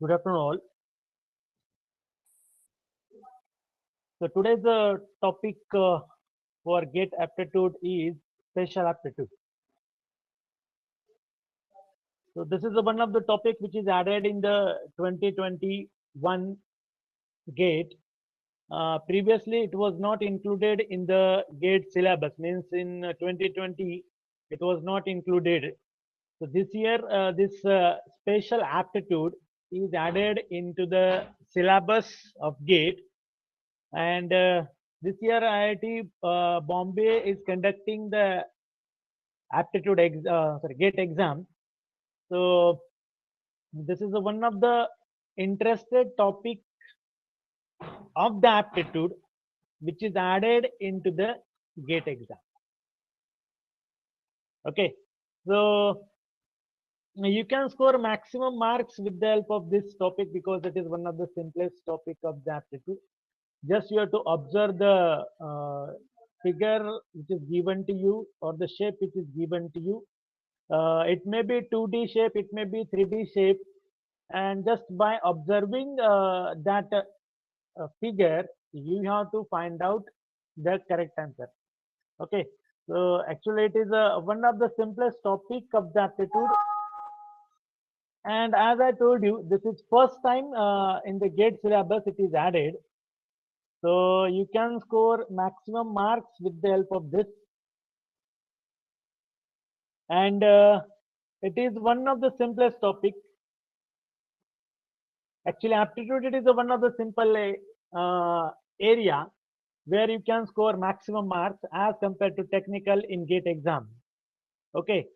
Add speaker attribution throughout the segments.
Speaker 1: Good afternoon, all. So today's topic for GATE aptitude is special aptitude. So this is one of the topic which is added in the 2021 GATE. Previously, it was not included in the GATE syllabus. Means in 2020, it was not included. So this year, this special aptitude is added into the syllabus of GATE, and this year IIT Bombay is conducting the GATE exam. So this is one of the interested topic of the aptitude which is added into the GATE exam. Okay, so you can score maximum marks with the help of this topic because it is one of the simplest topic of the aptitude. Just you have to observe the figure which is given to you or the shape which is given to you. It may be 2D shape, it may be 3D shape, and just by observing that figure, you have to find out the correct answer. Okay, so actually it is one of the simplest topic of the aptitude, and as I told you, this is first time in the GATE syllabus it is added. So you can score maximum marks with the help of this, and it is one of the simplest topic. Actually, aptitude it is one of the simple area where you can score maximum marks as compared to technical in GATE exam. Okay,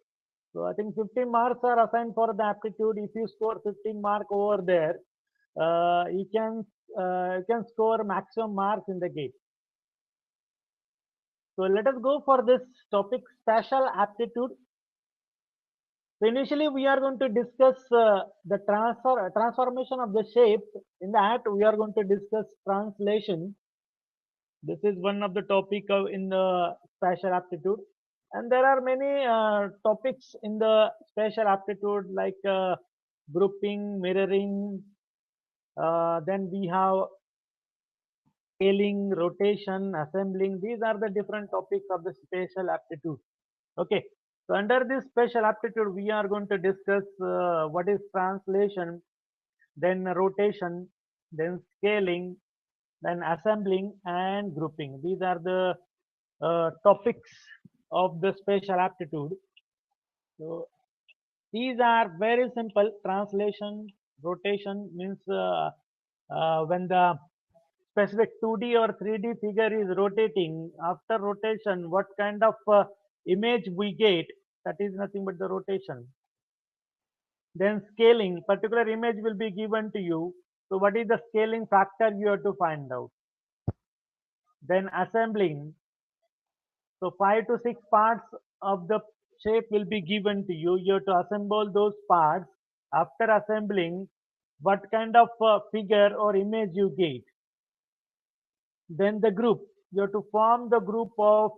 Speaker 1: so I think 15 marks are assigned for the aptitude. If you score 15 mark over there, you can score maximum marks in the GATE. So let us go for this topic, spatial aptitude. So initially we are going to discuss the transformation of the shape. In that we are going to discuss translation. This is one of the topic in the spatial aptitude, and there are many topics in the spatial aptitude like grouping, mirroring. Then we have scaling, rotation, assembling. These are the different topics of the spatial aptitude. Okay, so under this spatial aptitude, we are going to discuss what is translation, then rotation, then scaling, then assembling and grouping. These are the topics of the spatial aptitude. So these are very simple. Translation, rotation means when the specific 2D or 3D figure is rotating, after rotation, what kind of image we get, that is nothing but the rotation. Then scaling, particular image will be given to you. So what is the scaling factor you have to find out. Then assembling, so 5 to 6 parts of the shape will be given to you. You have to assemble those parts. After assembling, what kind of figure or image you get. Then the group, you have to form the group of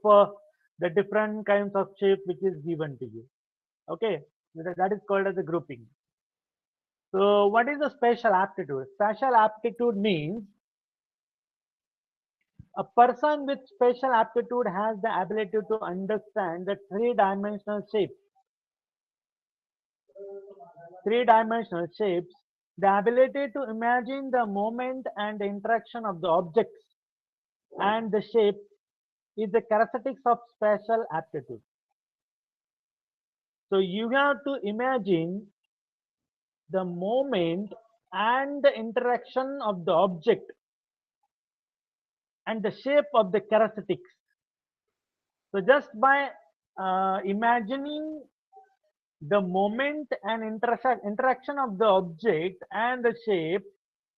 Speaker 1: the different kinds of shape which is given to you. Okay, that is called as a grouping. So what is the spatial aptitude? Spatial aptitude means a person with spatial aptitude has the ability to understand the three-dimensional shape. Three-dimensional shapes, the ability to imagine the movement and the interaction of the objects and the shape is the characteristics of spatial aptitude. So you have to imagine the movement and the interaction of the object and the shape of the characteristics. So just by imagining the moment and interaction of the object and the shape,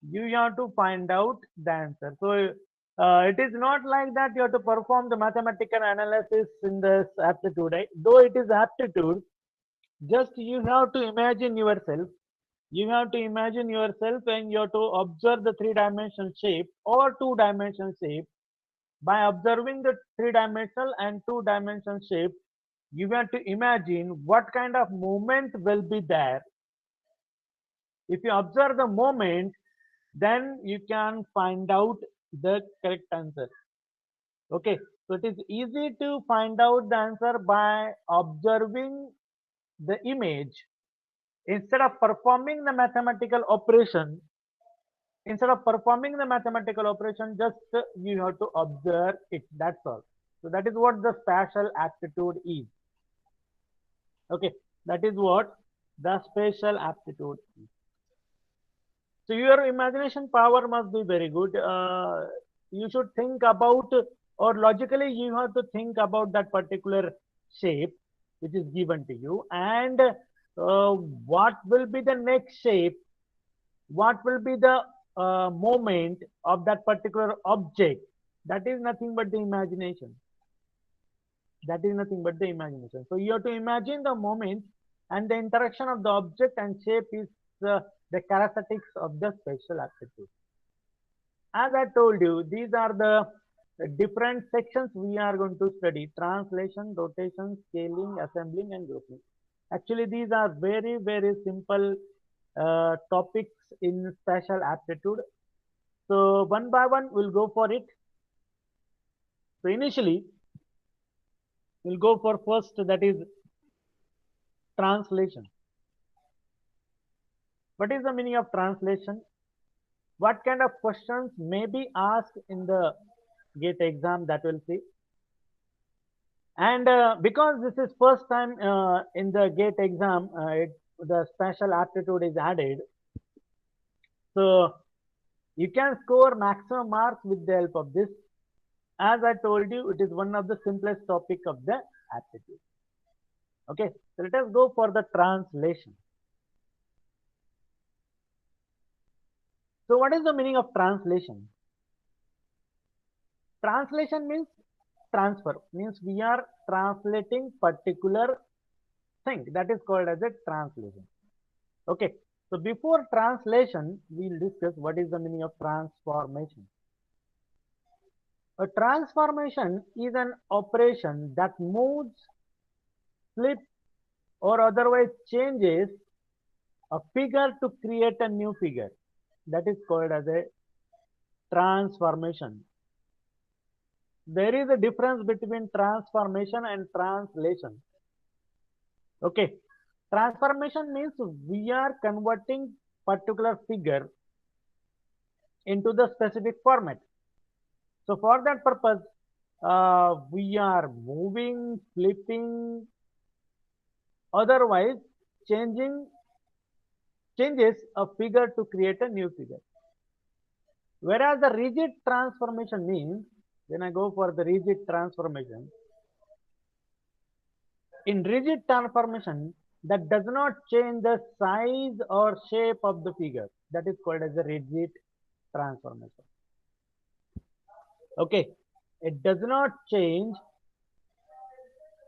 Speaker 1: you have to find out the answer. So it is not like that you have to perform the mathematical analysis in this aptitude. Right? Though it is aptitude, just you have to imagine yourself. You have to imagine yourself and you have to observe the three-dimensional shape or two-dimensional shape. By observing the three-dimensional and two-dimensional shape, you have to imagine what kind of movement will be there. If you observe the movement, then you can find out the correct answer. Okay, so it is easy to find out the answer by observing the image. Instead of performing the mathematical operation, just you have to observe it. That's all. So that is what the spatial aptitude is. Okay, that is what the spatial aptitude is. So your imagination power must be very good. You should think about, or logically you have to think about that particular shape which is given to you, and what will be the next shape, what will be the moment of that particular object. That is nothing but the imagination. That is nothing but the imagination. So you have to imagine the moment, and the interaction of the object and shape is the characteristics of the spatial aptitude. As I told you, these are the different sections we are going to study: translation, rotation, scaling, assembling, and grouping. Actually, these are very, very simple topics in spatial aptitude. So one by one, we'll go for it. So initially, we'll go for first, that is translation. What is the meaning of translation? What kind of questions may be asked in the GATE exam, that we'll see. And because this is first time in the GATE exam, the special aptitude is added. So you can score maximum marks with the help of this. As I told you, it is one of the simplest topic of the aptitude. Okay, so let us go for the translation. So what is the meaning of translation? Translation means transfer, means we are translating particular thing, that is called as a translation. Okay, so before translation, we'll discuss what is the meaning of transformation. A transformation is an operation that moves, flips, or otherwise changes a figure to create a new figure. That is called as a transformation. There is a difference between transformation and translation. Okay, transformation means we are converting particular figure into the specific format. So for that purpose, we are moving, flipping, otherwise changes a figure to create a new figure. Whereas the rigid transformation means, when I go for the rigid transformation, in rigid transformation, that does not change the size or shape of the figure. That is called as a rigid transformation. Okay, it does not change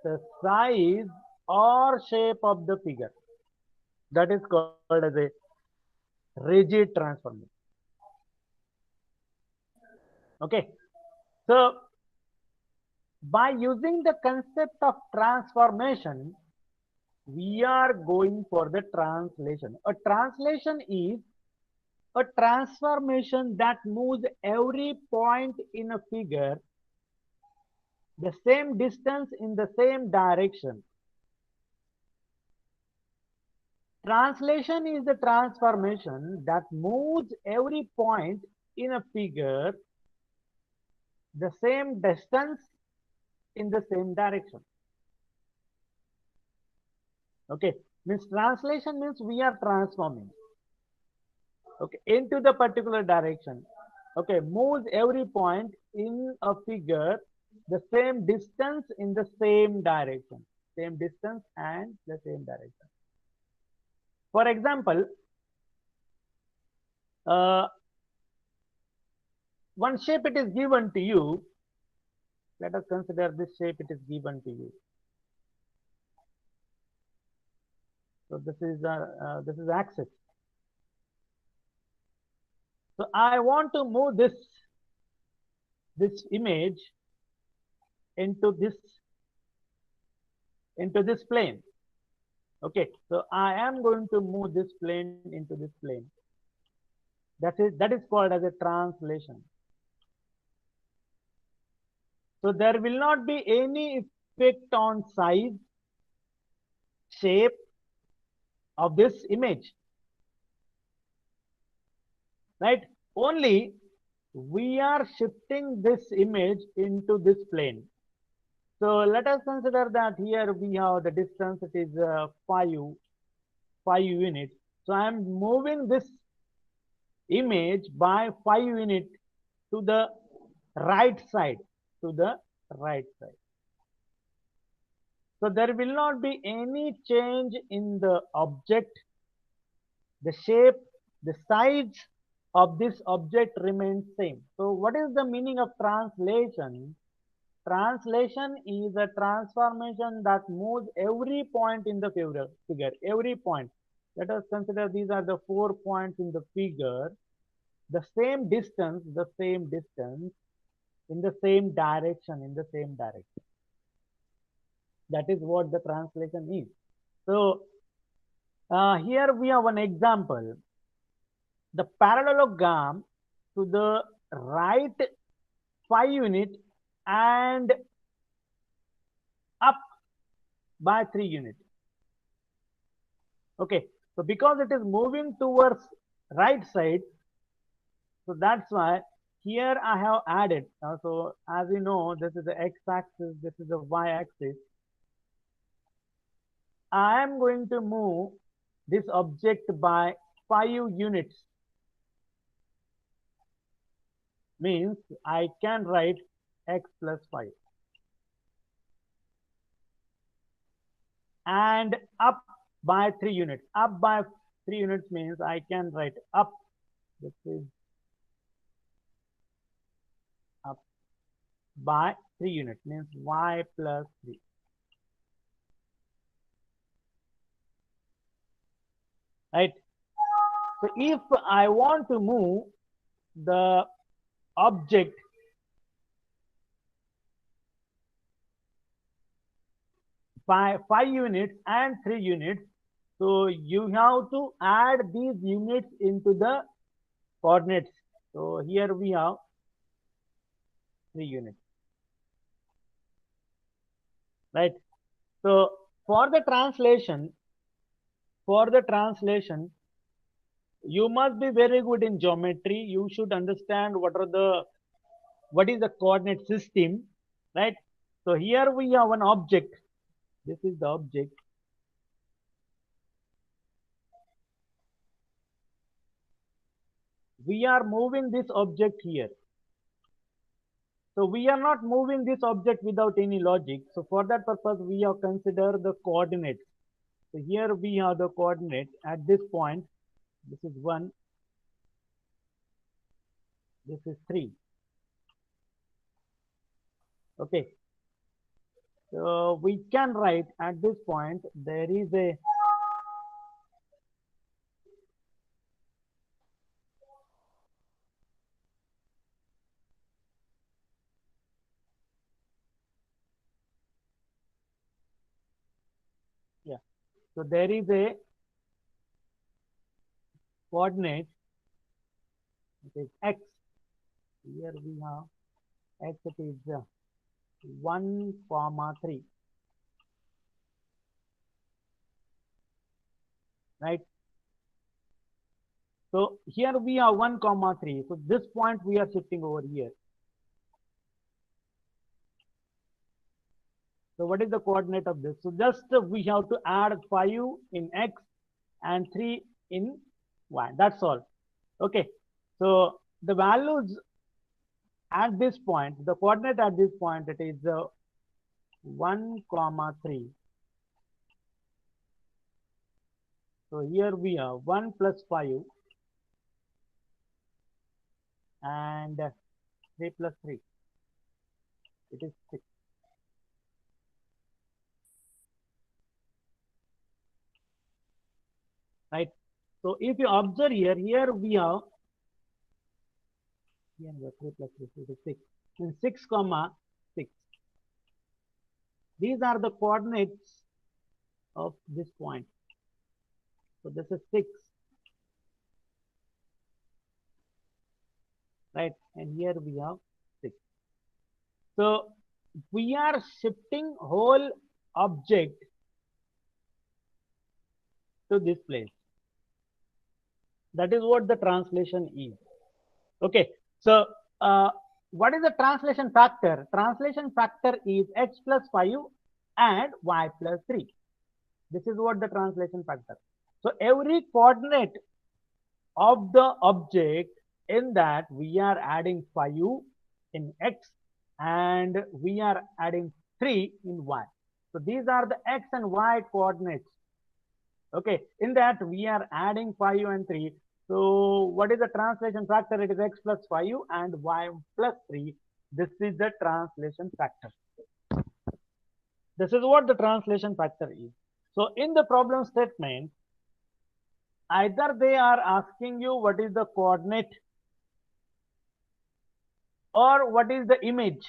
Speaker 1: the size or shape of the figure. That is called as a rigid transformation. Okay, so by using the concept of transformation, we are going for the translation. A translation is a transformation that moves every point in a figure the same distance in the same direction. Translation is the transformation that moves every point in a figure the same distance in the same direction. Okay, means translation means we are transforming, okay, into the particular direction. Okay, moves every point in a figure the same distance in the same direction. Same distance and the same direction. For example, one shape it is given to you. Let us consider this shape it is given to you. So this is axis. So I want to move this image into this plane. Okay, so I am going to move this plane into this plane. That is called as a translation. So there will not be any effect on size, shape of this image, right? Only we are shifting this image into this plane. So let us consider that here we have the distance, it is 5 units. So I am moving this image by 5 units to the right side, to the right side. So there will not be any change in the object, the shape, the size of this object remains same. So what is the meaning of translation? Translation is a transformation that moves every point in the figure, every point. Let us consider these are the 4 points in the figure. The same distance in the same direction, That is what the translation is. So here we have an example. The parallelogram to the right 5 unit and up by 3 units. Okay, so because it is moving towards right side, so that's why here I have added. So as you know, this is the x-axis, this is the y-axis. I am going to move this object by 5 units. Means I can write x plus 5. And up by 3 units. Up by 3 units means I can write up. This is up by 3 units means y plus 3. Right. So if I want to move the object by 5 units and 3 units, so you have to add these units into the coordinates. So here we have 3 units. Right. So for the translation, you must be very good in geometry. You should understand what is the coordinate system, right? So here we have an object. This is the object. We are moving this object here. So we are not moving this object without any logic. So for that purpose, we have considered the coordinates. So here we have the coordinate at this point. This is 1. This is 3. Okay. So we can write at this point, there is a so there is a coordinate, it is x. Here we have x, it is 1, 3. Right. So here we have 1, 3. So this point we are shifting over here. So what is the coordinate of this? So just we have to add 5 in x and 3 in y. That's all. Okay. So the values at this point, the coordinate at this point, it is 1, 3. So here we have 1 plus 5 and 3 plus 3. It is 6. Right. So if you observe here we have here 3 plus 3, it is 6. And 6, 6. These are the coordinates of this point. So this is 6. Right. And here we have 6. So we are shifting whole object to this place. That is what the translation is. Okay. So what is the translation factor? Translation factor is x plus 5 and y plus 3. This is what the translation factor. So every coordinate of the object, in that we are adding 5 in x and we are adding 3 in y. So these are the x and y coordinates. Okay, in that we are adding 5 and 3. So what is the translation factor? It is x plus 5 and y plus 3. This is the translation factor. This is what the translation factor is. So in the problem statement, either they are asking you what is the coordinate or what is the image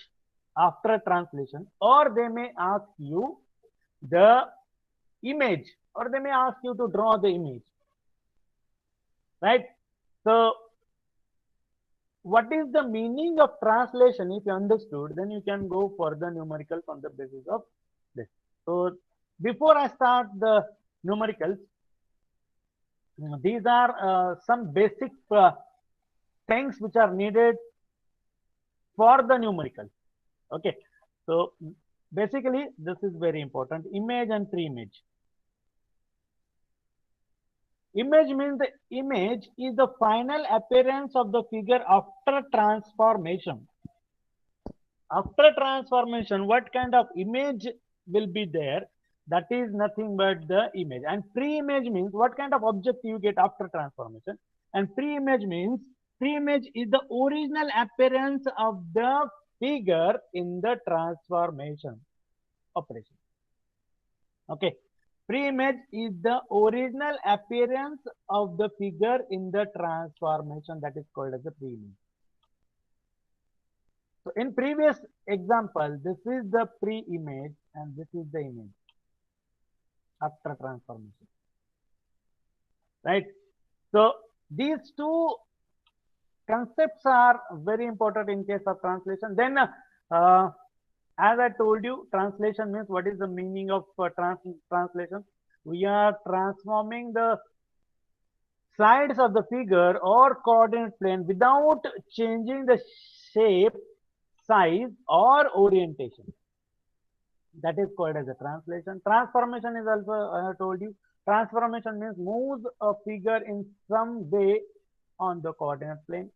Speaker 1: after translation, or they may ask you the image, or they may ask you to draw the image, right? So what is the meaning of translation? If you understood, then you can go further numericals on the basis of this. So before I start the numericals, these are some basic things which are needed for the numerical. Okay, so basically this is very important. Image and pre-image. Image means the image is the final appearance of the figure after transformation. After transformation, what kind of image will be there? That is nothing but the image. And pre-image means what kind of object you get after transformation. And pre-image means pre-image is the original appearance of the figure in the transformation operation. Okay. Pre-image is the original appearance of the figure in the transformation, that is called as the pre-image. So in previous example, this is the pre-image and this is the image after transformation, right? So these two concepts are very important in case of translation. Then as I told you, translation means what is the meaning of translation? We are transforming the sides of the figure or coordinate plane without changing the shape, size or orientation. That is called as a translation. Transformation is also, I have told you, transformation means moves a figure in some way on the coordinate plane.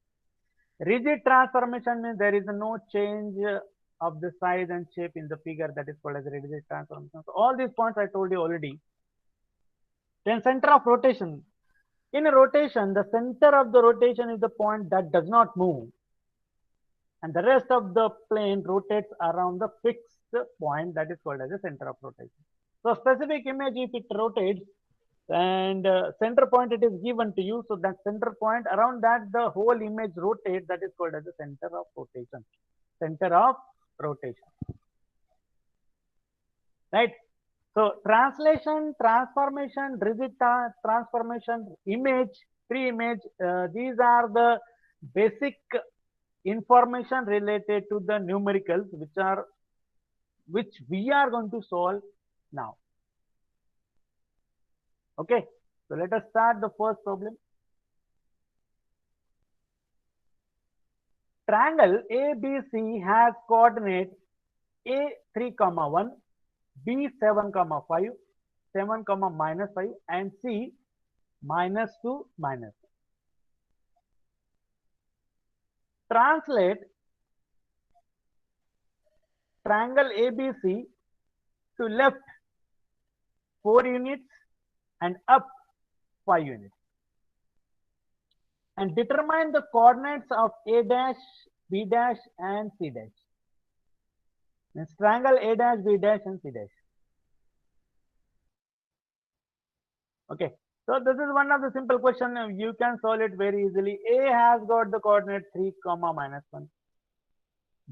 Speaker 1: Rigid transformation means there is no change of the size and shape in the figure, that is called as a rigid transformation. So all these points I told you already. Then center of rotation. In a rotation, the center of the rotation is the point that does not move, and the rest of the plane rotates around the fixed point, that is called as a center of rotation. So specific image, if it rotates and center point it is given to you, so that center point, around that the whole image rotates, that is called as the center of rotation. Center of rotation, right? So translation, transformation, rigid transformation, image, pre-image, these are the basic information related to the numericals which we are going to solve now. Okay, so let us start the first problem. Triangle ABC has coordinates A 3,1, B 7,5, 7, -5 and C -2, -. Translate triangle ABC to left 4 units and up 5 units, and determine the coordinates of A dash, B dash and C dash. Means triangle A dash, B dash and C dash. Okay, so this is one of the simple question. You can solve it very easily. A has got the coordinate 3, -1.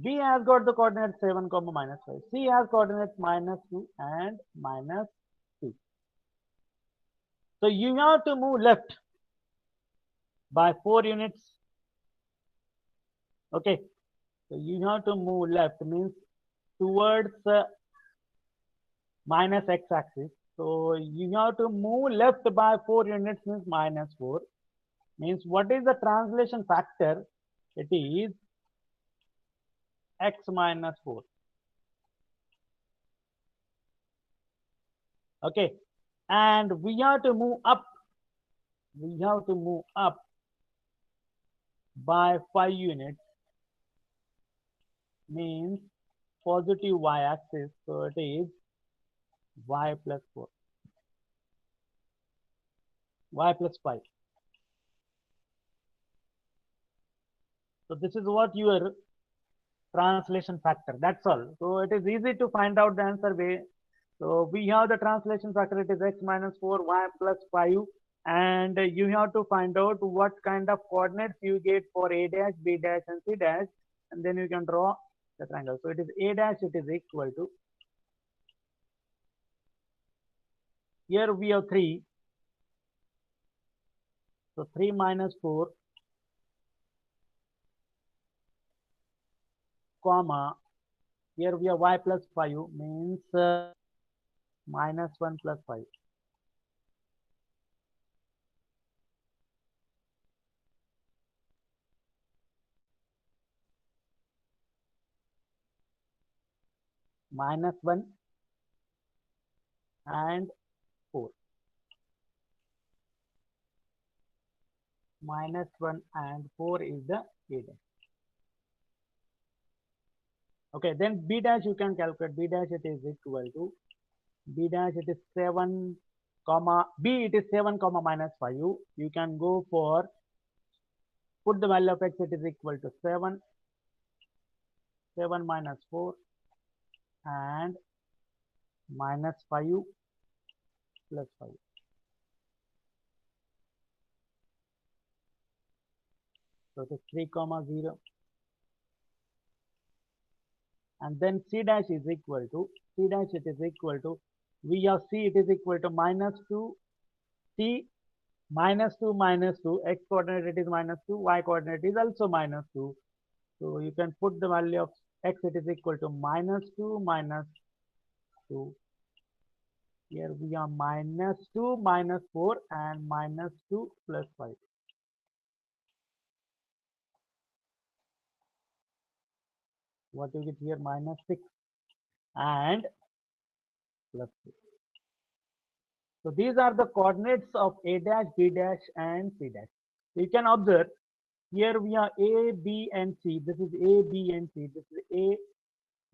Speaker 1: B has got the coordinate 7, -5. C has coordinates -2 and -2. So you have to move left by 4 units. Okay, so you have to move left means towards minus x-axis. So you have to move left by 4 units means -4. Means what is the translation factor? It is x -4. Okay, and we have to move up. We have to move up by 5 units means positive y-axis. So it is y plus 4, y plus 5. So this is what your translation factor. That's all. So it is easy to find out the answer way. So we have the translation factor. It is x minus 4, y plus 5. And you have to find out what kind of coordinates you get for a dash, b dash, and c dash. And then you can draw the triangle. So it is a dash, it is equal to, here we have 3. So 3 minus 4, comma, here we have y plus 5 means minus 1 plus 5. Minus 1 and 4. Minus 1 and 4 is the a dash. Okay, then b dash you can calculate. B dash it is equal to, b dash it is 7 comma, b it is 7 comma minus 5. You can go for, put the value of x, it is equal to 7, 7 minus 4 and minus 5 plus 5. So it is 3 comma 0. And then c dash is equal to, c dash it is equal to, we have c it is equal to minus 2, c minus 2 minus 2, x coordinate it is minus 2, y coordinate is also minus 2. So you can put the value of x, it is equal to minus 2 minus 2. Here we are minus 2 minus 4 and minus 2 plus 5. What you get here? Minus 6 and plus 2. So these are the coordinates of a dash, b dash and c dash. You can observe here we are a, b and c. This is a, b and c. This is a,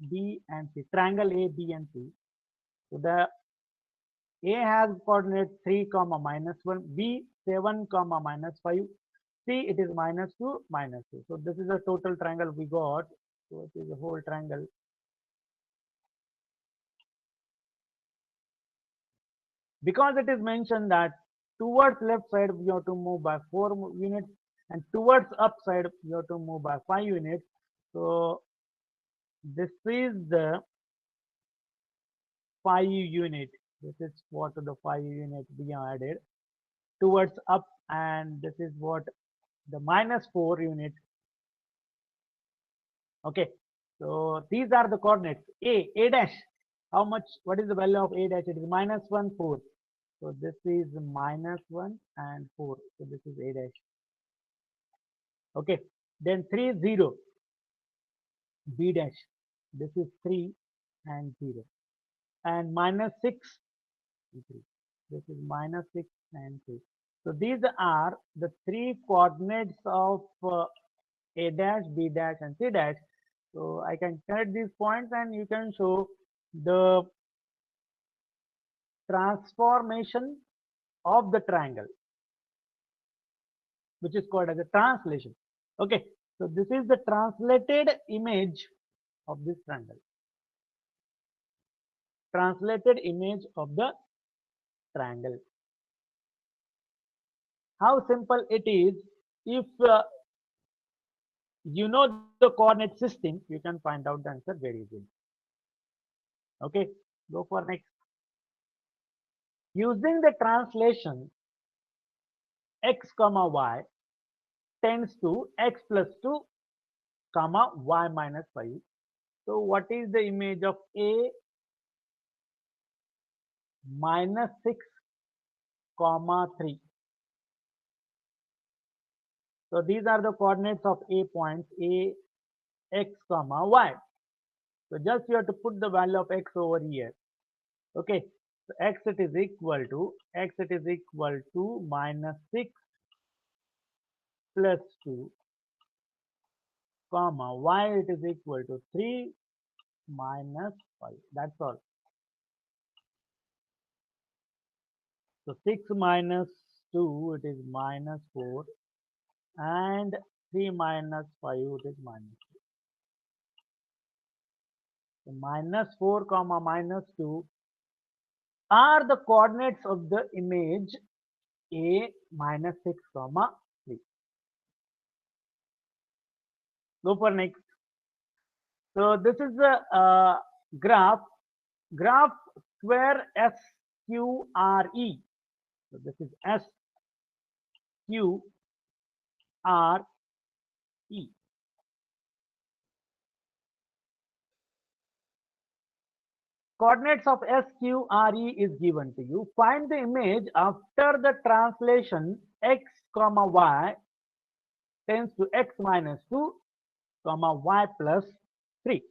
Speaker 1: b and c. Triangle a, b and c. So the a has coordinate 3 comma minus 1, b 7 comma minus 5, c it is minus 2 minus 2. So this is a total triangle we got. So it is a whole triangle. Because it is mentioned that towards left side we have to move by 4 units and towards up side we have to move by 5 units. So this is the 5 unit. This is what the 5 unit we have added towards up, and this is what the minus 4 unit. Okay, so these are the coordinates. A dash, how much, what is the value of a dash? It is minus 1 4. So this is minus 1 and 4. So this is a dash. Okay, then 3 0, b dash, this is 3 and 0, and minus 6 3. This is minus 6 and 3. So these are the 3 coordinates of a dash, b dash and c dash. So I can connect these points and you can show the transformation of the triangle, which is called as a translation. Okay, so this is the translated image of this triangle. Translated image of the triangle. How simple it is. If you know the coordinate system, you can find out the answer very easily. Okay, go for next. Using the translation, x comma y tends to x plus 2 comma y minus 5. So what is the image of a minus 6 comma 3? So these are the coordinates of a points, a, x comma y. So just you have to put the value of x over here. Okay, so x it is equal to minus 6 plus 2 comma y it is equal to 3 minus 5. That's all. So 6 minus 2 it is minus 4 and 3 minus 5 it is minus 2. So minus 4 comma minus 2 are the coordinates of the image A minus 6 comma 3. Go for next. So this is the graph square SQRE. So this is SQRE. Coordinates of SQRE is given to you. Find the image after the translation x comma y tends to x minus 2 comma y plus 3.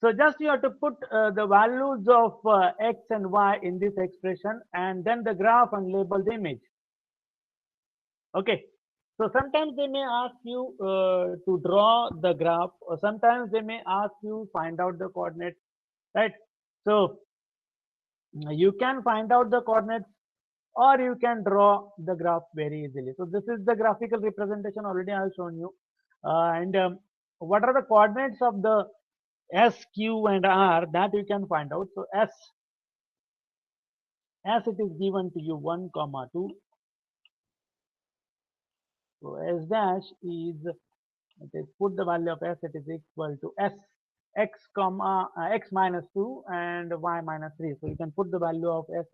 Speaker 1: So just you have to put the values of x and y in this expression and then the graph and label the image. Okay. So sometimes they may ask you to draw the graph, or sometimes they may ask you find out the coordinates, right? So you can find out the coordinates or you can draw the graph very easily. So this is the graphical representation already I have shown you. And what are the coordinates of the S, Q and R that you can find out. So S it is given to you 1 comma 2. So S dash is, it is put the value of S, it is equal to S x comma x minus 2 and y minus 3. So you can put the value of S,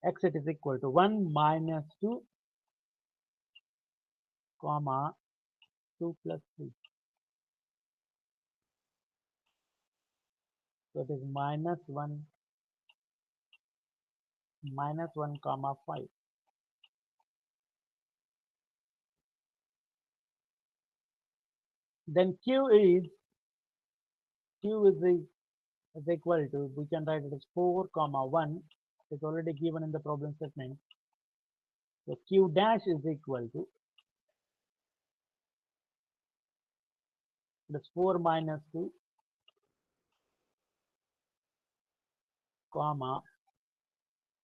Speaker 1: x it is equal to 1 minus 2 comma 2 plus 3. So it is minus 1 comma 5. Then Q is equal to, we can write it as 4 comma 1. It's already given in the problem statement. So Q dash is equal to, it is 4 minus 2 comma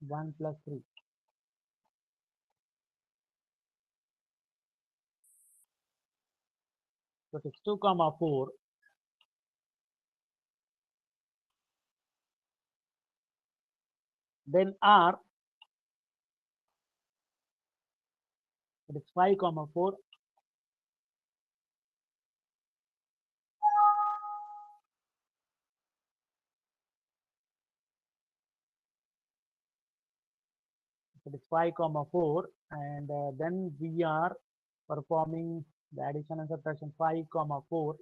Speaker 1: 1 plus 3. So it is 2 comma 4. Then R, it is 5 comma 4. It is 5 comma 4 and then we are performing the addition and subtraction. 5 comma 4.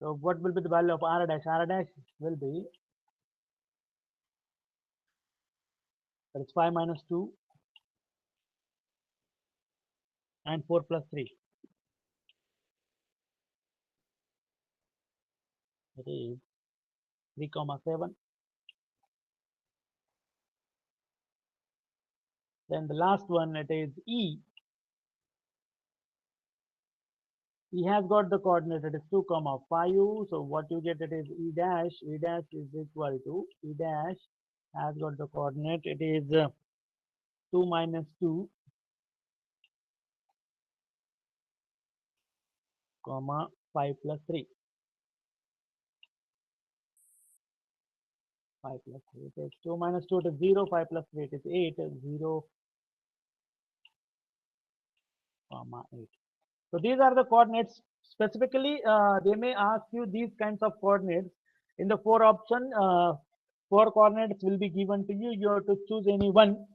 Speaker 1: So what will be the value of R dash? R dash will be, that is 5 minus 2 and 4 plus 3. It is 3 comma 7. Then the last one, it is E. E has got the coordinate, it is 2 comma 5. So what you get, it is E dash. E dash is equal to, E dash has got the coordinate, it is 2 minus 2 comma 5 plus 3. 5 plus 3. It is 2 minus 2, it is 0. 5 plus 3, it is 8. 0 comma 8. So these are the coordinates. Specifically, they may ask you these kinds of coordinates. In the 4 option, 4 coordinates will be given to you. You have to choose any one.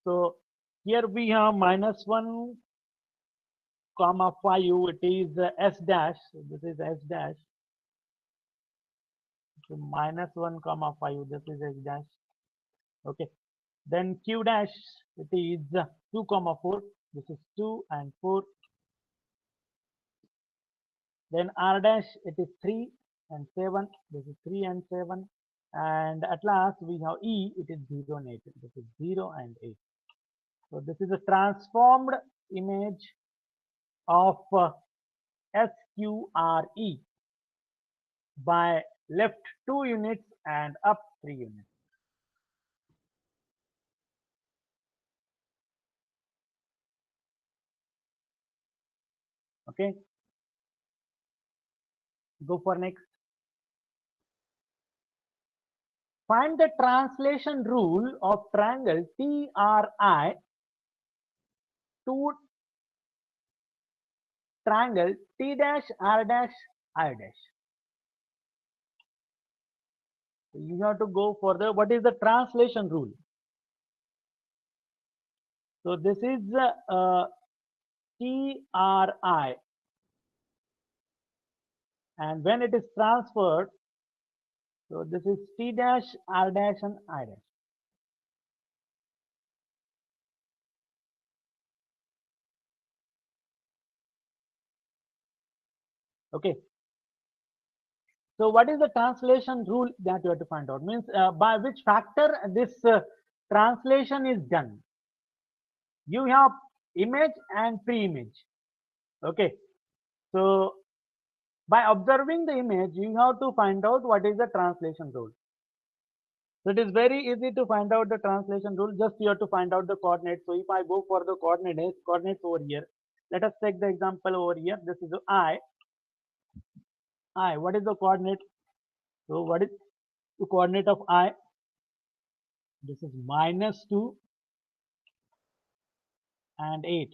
Speaker 1: So here we have minus 1 comma 5. It is S dash. So this is S dash. So minus 1 comma 5. This is S dash. Okay. Then Q dash. It is 2 comma 4. This is 2 and 4. Then R dash, it is 3 and 7. This is 3 and 7. And at last we have E, it is 0 and 8. This is 0 and 8. So this is a transformed image of SQRE by left 2 units and up 3 units. Okay, go for next. Find the translation rule of triangle TRI to triangle T dash R dash I dash. So you have to go for the what is the translation rule. So this is TRI, and when it is transferred, so this is T dash R dash and I dash. Okay. So what is the translation rule that you have to find out? Means by which factor this translation is done. You have image and pre-image. Okay. So by observing the image, you have to find out what is the translation rule. So it is very easy to find out the translation rule. Just you have to find out the coordinates. So if I go for the coordinates over here, let us take the example over here. This is I. What is the coordinate? So what is the coordinate of I? This is -2 and 8.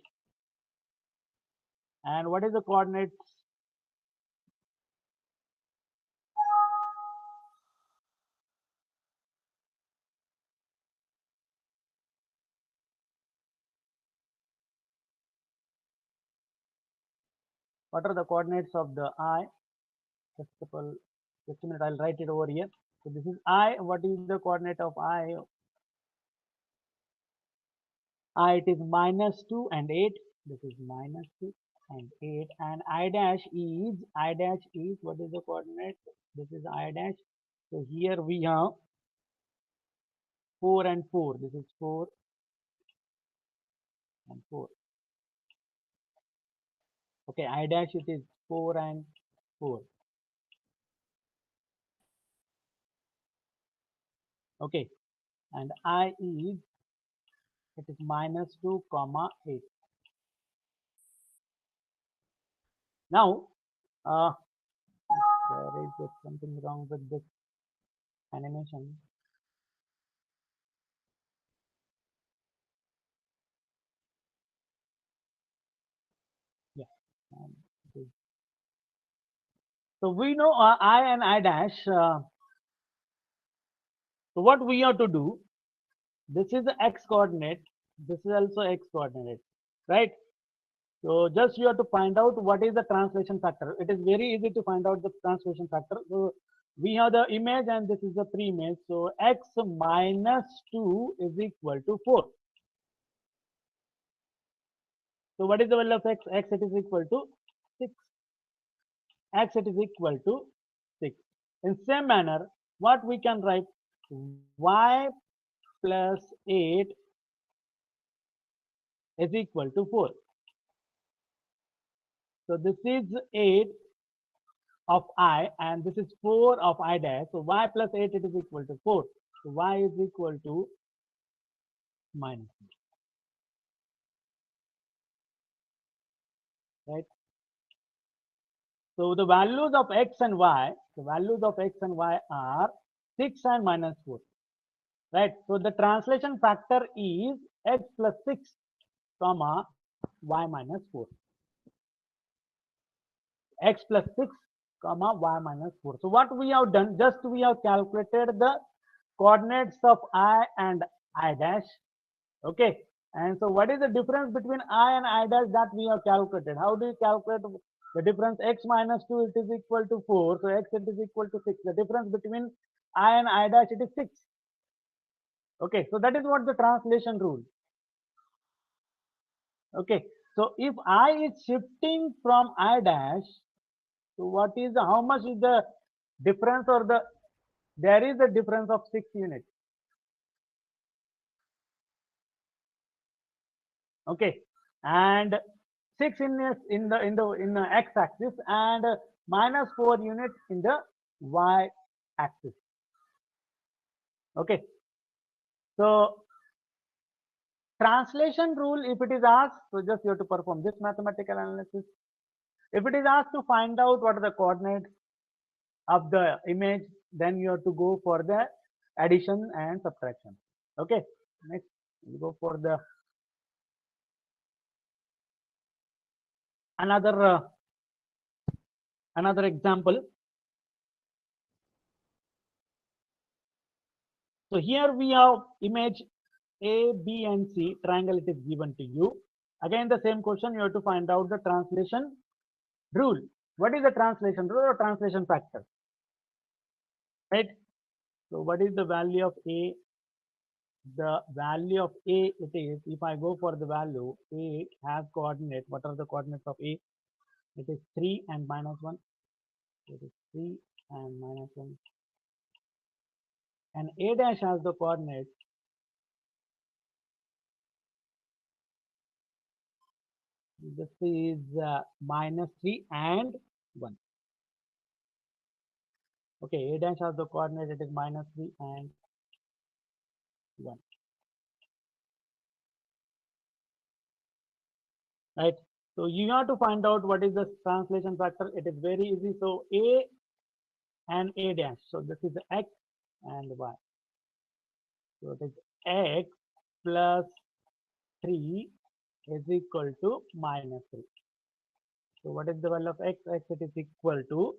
Speaker 1: And what is the coordinates? What are the coordinates of the I? Just a minute, I'll write it over here. So this is I. What is the coordinate of I? It is -2 and 8. This is -2 and 8. And I dash is, what is the coordinate? This is I dash. So here we have 4 and 4. This is 4 and 4. Okay, I dash it is 4 and 4. Okay, and I is, it is -2 comma 8. Now, there is just something wrong with this animation. Yeah. um, so we know I and I dash. So what we have to do, this is the x coordinate, this is also x coordinate, right? So just you have to find out what is the translation factor. It is very easy to find out the translation factor. So we have the image and this is the pre-image. So x minus 2 is equal to 4. So what is the value of x? X it is equal to 6. X it is equal to 6. In same manner, what we can write, y plus 8 is equal to 4. So this is 8 of I and this is 4 of I dash. So y plus 8 it is equal to 4. So y is equal to minus 8, right? So the values of x and y, are 6 and minus 4, right? So the translation factor is x plus 6 comma y minus 4. X plus 6 comma y minus 4. So what we have done, just we have calculated the coordinates of I and I dash. Okay. And so what is the difference between I and I dash that we have calculated? How do you calculate the difference? X minus 2 it is equal to 4. So x it is equal to 6. The difference between I and I dash it is 6. Okay. So that is what the translation rule. Okay. So if I is shifting from I dash, so what is how much is the difference or the there is a difference of 6 units. Okay, and 6 units in the x-axis and minus 4 units in the y-axis. Okay, so translation rule, if it is asked, so just you have to perform this mathematical analysis. If it is asked to find out what are the coordinates of the image, then you have to go for the addition and subtraction. Okay, next we go for the another example. So here we have image A, B, and C triangle. It is given to you. Again, the same question. You have to find out the translation rule. What is the translation rule or translation factor? Right. So what is the value of A? The value of A, it is, if I go for the value, A has coordinate. What are the coordinates of A? It is 3 and minus 1. It is 3 and minus 1. And A dash has the coordinate. This is minus 3 and 1. Okay, A dash has the coordinate. It is minus 3 and 1. Right. So you have to find out what is the translation factor. It is very easy. So A and A dash. So this is X and Y. So it is X plus 3 is equal to minus 3. So what is the value of X? X, it is equal to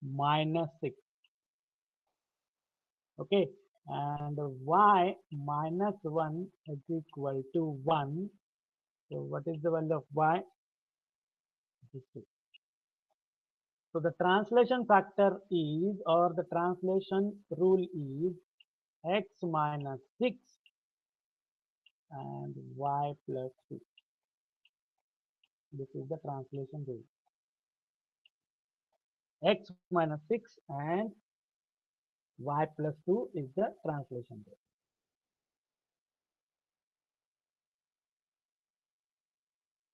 Speaker 1: minus 6. Okay. And Y minus 1 is equal to 1. So what is the value of Y? It is 2. So the translation factor is, or the translation rule is, X minus 6 and Y plus 2. This is the translation rule. X minus 6 and Y plus 2 is the translation rule.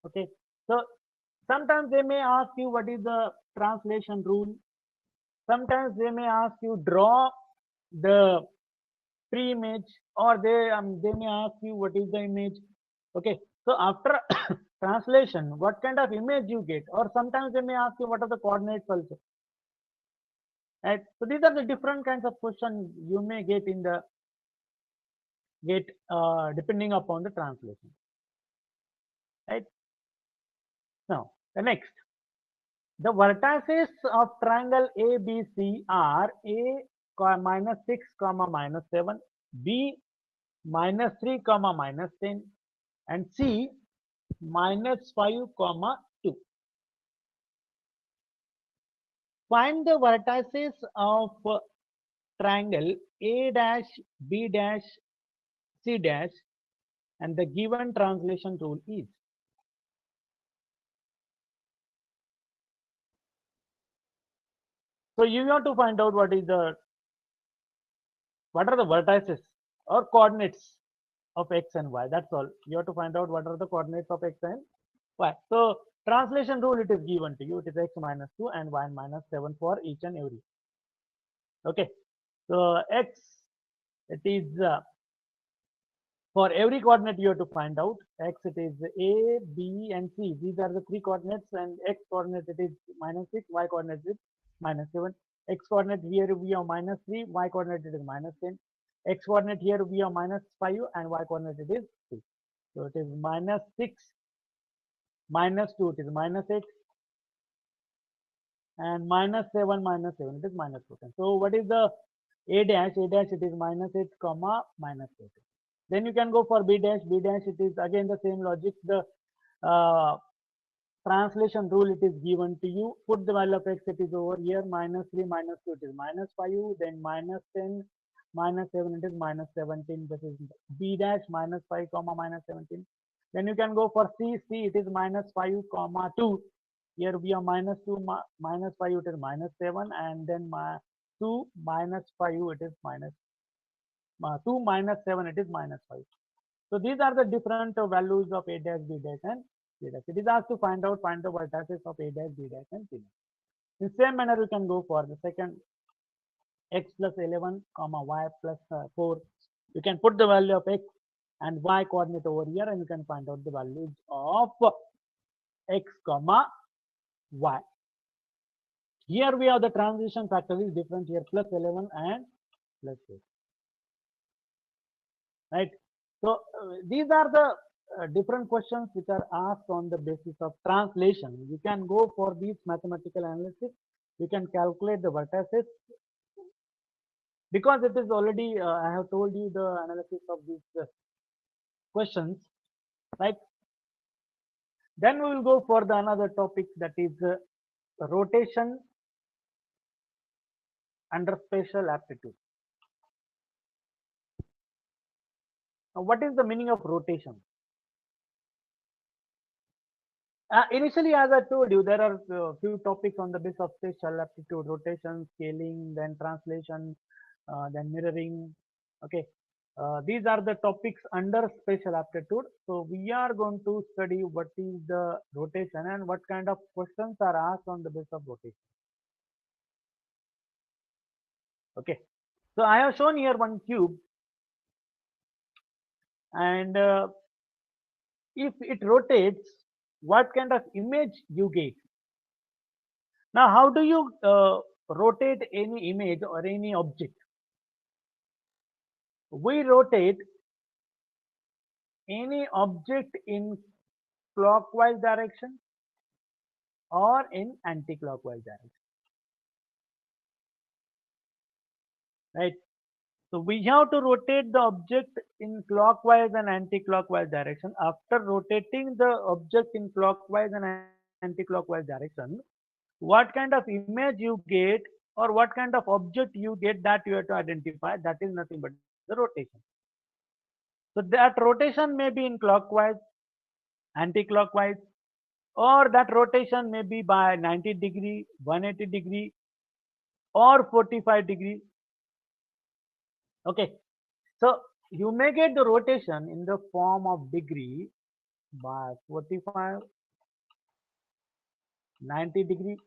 Speaker 1: Okay. So sometimes they may ask you what is the translation rule. Sometimes they may ask you draw the pre-image, or they may ask you what is the image. Okay. So after translation, what kind of image you get, or sometimes they may ask you what are the coordinates also. Right. So these are the different kinds of questions you may get in the depending upon the translation. Right. Now the next, the vertices of triangle ABC are A minus 6 comma minus 7, B minus 3 comma minus 10, and C minus 5 comma 2. Find the vertices of triangle A dash, B dash, C dash, and the given translation rule is. So you have to find out what are the vertices or coordinates of X and Y. That's all. You have to find out what are the coordinates of X and Y. So translation rule, it is given to you. It is X minus 2 and Y minus 7 for each and every. Okay. So X, it is for every coordinate you have to find out. X, it is A, B, and C. These are the 3 coordinates, and X coordinate, it is minus 6, Y coordinate is minus 7. X coordinate here we have minus 3, Y coordinate it is minus 10. X coordinate here we have minus 5, and Y coordinate it is 6. So it is minus 6, minus 2, it is minus 8, and minus 7, minus 7, it is minus 14. So what is the A dash? A dash, it is minus 8 comma minus 8. Then you can go for B dash. B dash, it is again the same logic. The translation rule, it is given to you. Put the value of X, it is over here, minus 3, minus 2, it is minus 5, then minus 10, minus 7, it is minus 17. This is B dash, minus 5 comma minus 17. Then you can go for C. C, it is minus 5 comma 2. Here we are minus 2, minus 5, it is minus 7, and then 2 minus 5, it is minus 2 minus 7, it is minus 5. So these are the different values of a dash, b dash, and c dash. It is asked to find the vertices of a dash, b dash, and c dash. In same manner, you can go for the second, x plus 11 comma y plus 4. You can put the value of x and y coordinate over here, and you can find out the values of x comma y. Here we have the transition factor is different here, plus 11 and plus 4. Right. So these are the different questions which are asked on the basis of translation. You can go for these mathematical analysis. You can calculate the vertices because it is already I have told you the analysis of these questions, right? Then we will go for the another topic, that is rotation under spatial aptitude. Now, what is the meaning of rotation? Initially, as I told you, there are few topics on the basis of spatial aptitude: rotation, scaling, then translation, then mirroring. Okay, these are the topics under spatial aptitude. So we are going to study what is the rotation and what kind of questions are asked on the basis of rotation. Okay, so I have shown here one cube, and if it rotates, what kind of image you get? Now, how do you rotate any image or any object? We rotate any object in clockwise direction or in anti-clockwise direction, right? So we have to rotate the object in clockwise and anti-clockwise direction. After rotating the object in clockwise and anti-clockwise direction, what kind of image you get or what kind of object you get, that you have to identify. That is nothing but the rotation. So that rotation may be in clockwise, anti-clockwise, or that rotation may be by 90 degree, 180 degree, or 45 degree. Okay, so you may get the rotation in the form of degree by 45, 90 degree,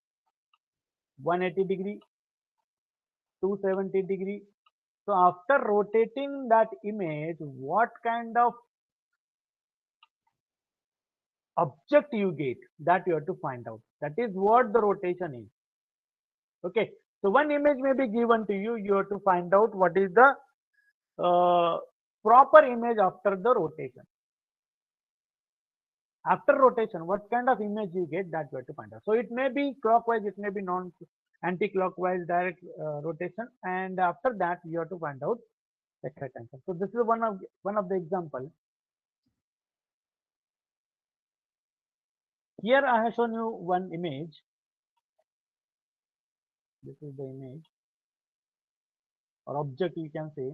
Speaker 1: 180 degree, 270 degree. So after rotating that image, what kind of object you get, that you have to find out. That is what the rotation is. Okay, so one image may be given to you. You have to find out what is the proper image after the rotation. After rotation, what kind of image you get, that you have to find out. So it may be clockwise, it may be non anti-clockwise direct rotation, and after that you have to find out the correct answer. So this is one of the example. Here I have shown you one image. This is the image or object, you can say.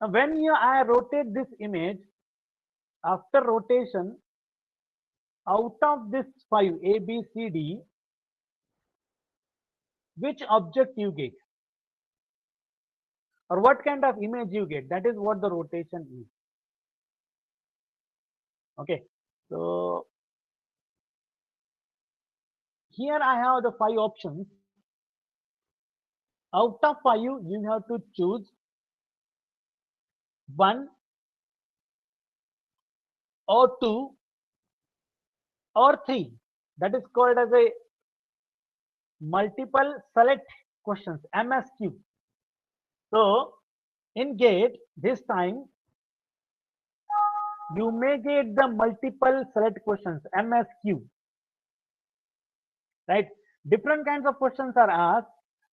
Speaker 1: Now when I rotate this image, after rotation, out of this 5 A, B, C, D, which object you get or what kind of image you get, that is what the rotation is. Okay, so here I have the 5 options. Out of 5, you have to choose 1 or 2 or 3. That is called as a multiple select questions, MSQ. So in GATE, this time you may get the multiple select questions, MSQ. Right? Different kinds of questions are asked.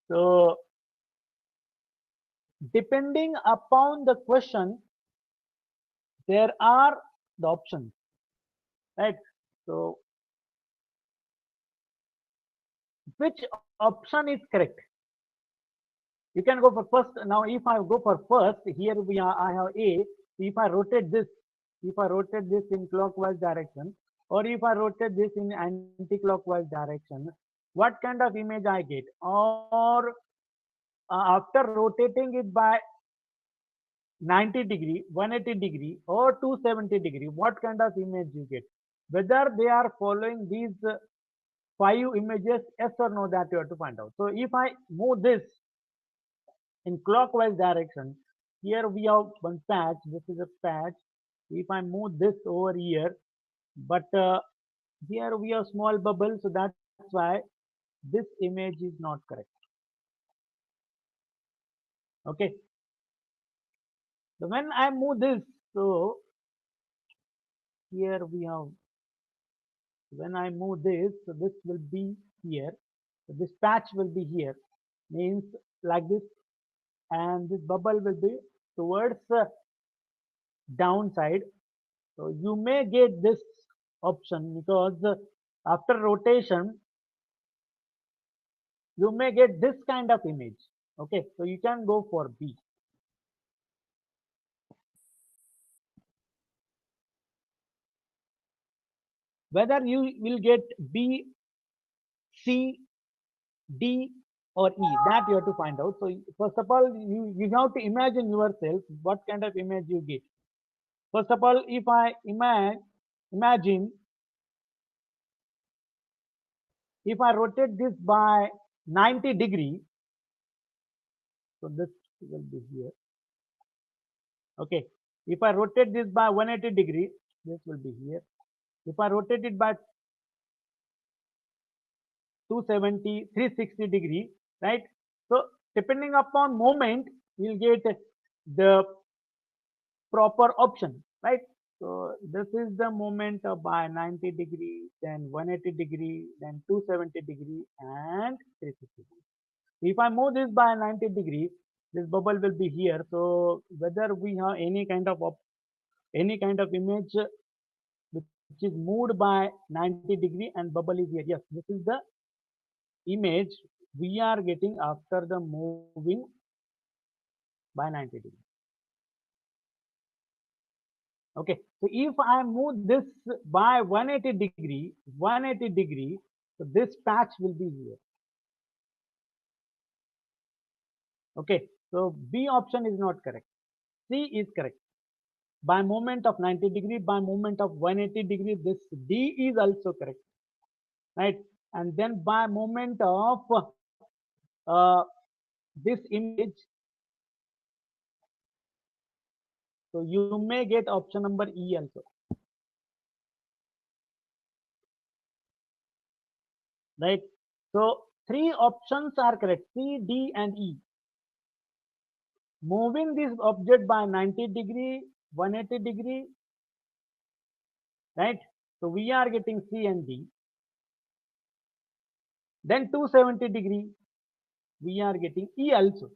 Speaker 1: So depending upon the question, there are the options. Right? So which option is correct? You can go for first. Now if I go for first, here I have A. If I rotate this in clockwise direction, or if I rotate this in anti-clockwise direction, what kind of image I get, or after rotating it by 90 degree, 180 degree, or 270 degree, what kind of image you get. Whether they are following these five images, yes or no, that you have to find out. So if I move this in clockwise direction, here we have one patch, this is a patch. If I move this over here, but here we have small bubble, so that's why this image is not correct. Okay, so when I move this, so here we have, when I move this, so this will be here, so this patch will be here, means like this, and this bubble will be towards downside. So you may get this option because after rotation you may get this kind of image. Okay, so you can go for B. Whether you will get B, C, D, or E, that you have to find out. So first of all, you have to imagine yourself what kind of image you get. First of all, if I imagine, if I rotate this by 90 degree, so this will be here. Okay, if I rotate this by 180 degree, this will be here. If I rotate it by 270, 360 degree, right? So depending upon moment, you'll get the proper option, right? So this is the moment by 90 degree, then 180 degree, then 270 degree, and 360 degree. If I move this by 90 degree, this bubble will be here. So whether we have any kind of image which is moved by 90 degree and bubble is here. Yes, this is the image we are getting after the moving by 90 degree. Okay, so if I move this by 180 degree, so this patch will be here. Okay, so B option is not correct. C is correct. By movement of 90 degree, by movement of 180 degree, this D is also correct, right? And then by movement of uh, this image, so you may get option number E also, right? So three options are correct, C, D, and E. Moving this object by 90 degree, 180 degree, right? So we are getting C and D. Then 270 degree, we are getting E also.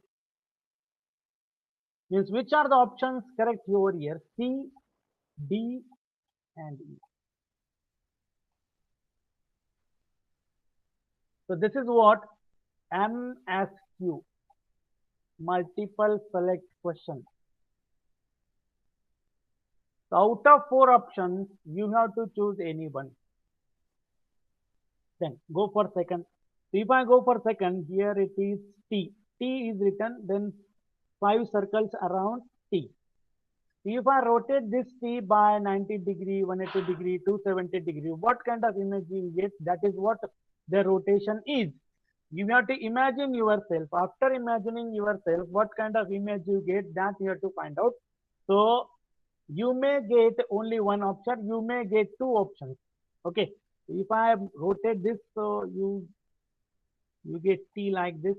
Speaker 1: Means which are the options correct over here? C, D, and E. So this is what MSQ, multiple select question. So out of four options, you have to choose any one. Then go for second. So if I go for second, here it is T. T is written, then 5 circles around T. If I rotate this T by 90 degree, 180 degree, 270 degree, what kind of image you get? That is what the rotation is. You have to imagine yourself. After imagining yourself, what kind of image you get, that you have to find out. So you may get only one option, you may get two options. Okay, if I rotate this, so you get T like this.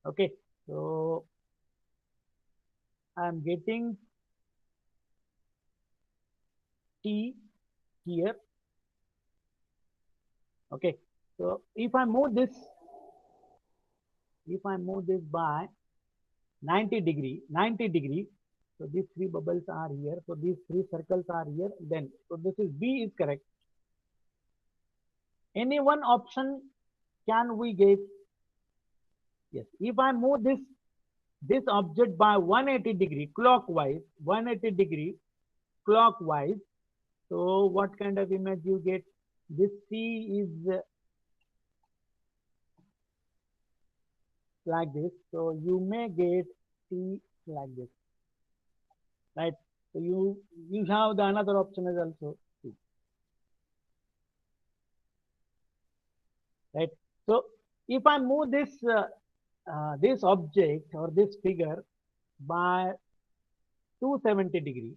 Speaker 1: Okay, so I am getting T here. Okay, so if I move this by 90 degree, so these three bubbles are here, so these three circles are here, then so this is B is correct. Any one option can we get? Yes, if I move this object by 180 degree clockwise, 180 degree clockwise, so what kind of image you get? this C is like this. So you may get C like this, right? So you have the another option is also C, right? So if I move this object or this figure by 270 degree,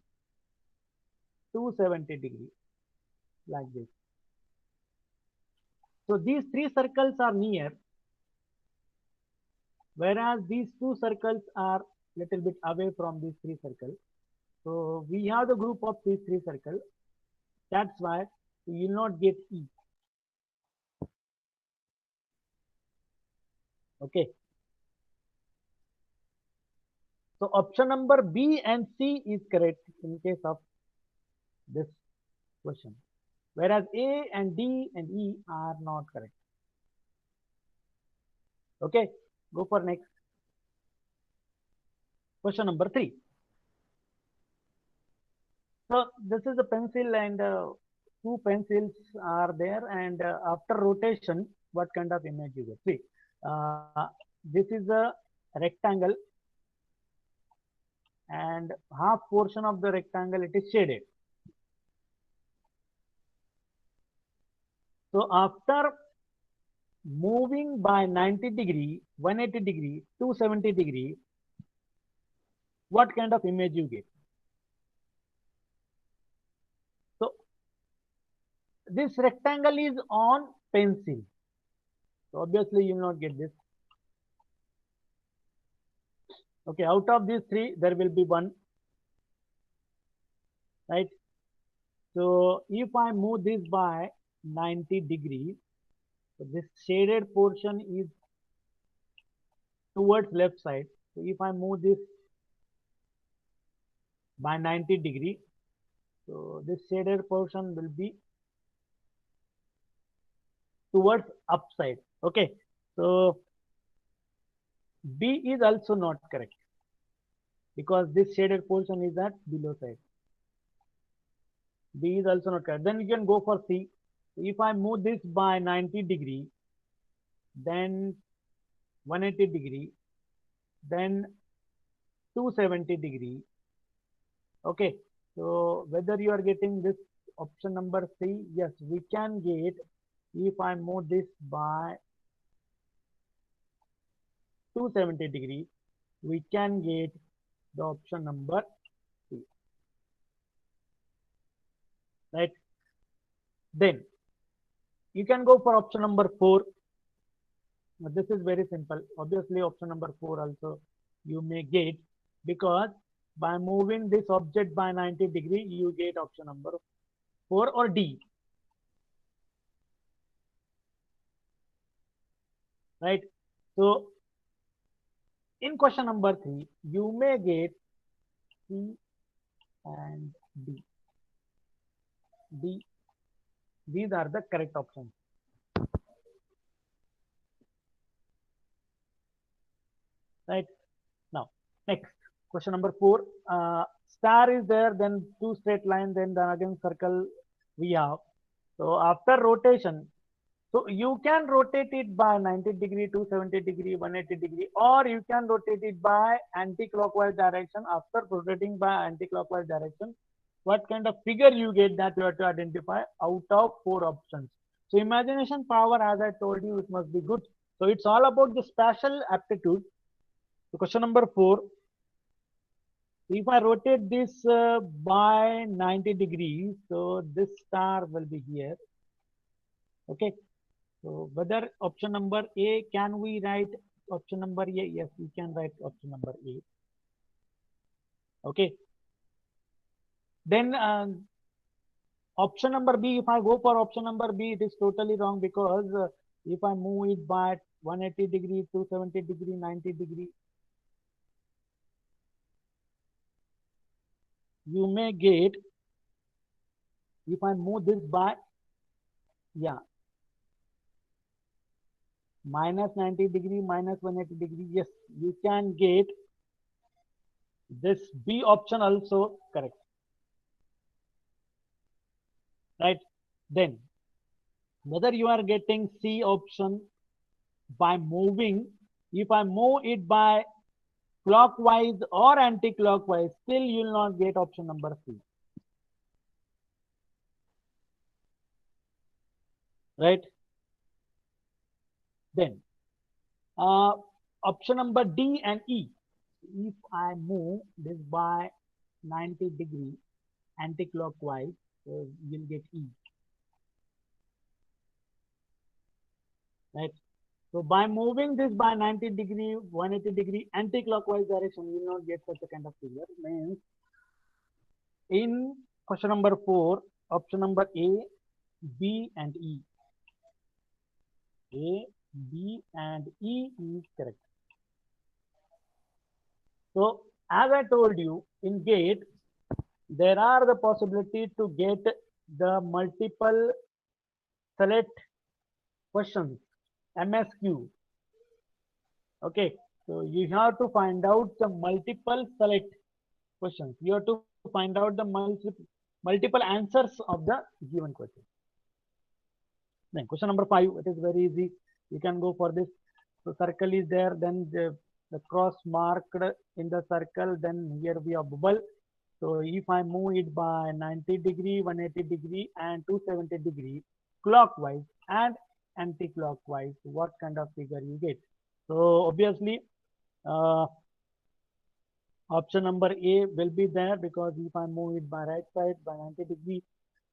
Speaker 1: 270 degree like this. So these three circles are near, whereas these two circles are little bit away from these three circles. So we have the group of these three circles. That's why you will not get E. Okay. So option number B and C is correct in case of this question, whereas A and D and E are not correct. Okay. Go for next. Question number 3. So this is a pencil and two pencils are there, and after rotation, what kind of image you get? See, this is a rectangle, and half portion of the rectangle it is shaded. So after moving by 90 degree, 180 degree, 270 degree, what kind of image you get? So this rectangle is on pencil. So obviously you will not get this. Okay, out of these three, there will be one, right? So if I move this by 90 degree, so this shaded portion is towards left side. So if I move this by 90 degree, so this shaded portion will be towards upside. Okay, so B is also not correct because this shaded portion is at below side. B is also not correct. Then you can go for C. If I move this by 90 degree, then 180 degree, then 270 degree. Okay, so whether you are getting this option number C, yes, we can get. If I move this by 270 degree, we can get the option number C, right? Then you can go for option number 4. This is very simple. Obviously, option number 4 also you may get, because by moving this object by 90 degree, you get option number 4 or D, right? So in question number 3, you may get C and D. D. These are the correct options. Right. Now, next question number 4. Star is there, then two straight line, then again circle we have. So after rotation, so you can rotate it by 90 degree, 270 degree, 180 degree, or you can rotate it by anti-clockwise direction. After rotating by anti-clockwise direction, what kind of figure you get, that you have to identify out of 4 options. So imagination power, as I told you, it must be good. So it's all about the spatial aptitude. So question number 4. If I rotate this by 90 degrees, so this star will be here. Okay. So whether option number A, can we write option number A? Yes, we can write option number A. Okay. Then option number B, if I go for option number B, it is totally wrong, because if I move it by 180 degree, 270 degree, 90 degree, you may get, if I move this by, yeah, minus 90 degree, minus 180 degree, yes, you can get this B option also correct, right? Then whether you are getting C option by moving, if I move it by clockwise or anti-clockwise, still you will not get option number C. Right? Then option number D and E. If I move this by 90 degree anti-clockwise, so you'll get E. Right? So by moving this by 90 degree, 180 degree anti-clockwise direction, you will not get such a kind of figure. Means in question number 4, option number A, B and E. A, B and E is correct. So as I told you, in GATE, there are the possibility to get the multiple select questions, MSQ. Okay, so you have to find out the multiple select questions. You have to find out the multiple answers of the given question. Then question number 5, it is very easy. You can go for this. So circle is there, then the cross marked in the circle, then here we have bubble. So if I move it by 90 degree, 180 degree and 270 degree clockwise and anti-clockwise, what kind of figure you get? So obviously uh, option number A will be there, because if I move it by right side by 90 degree,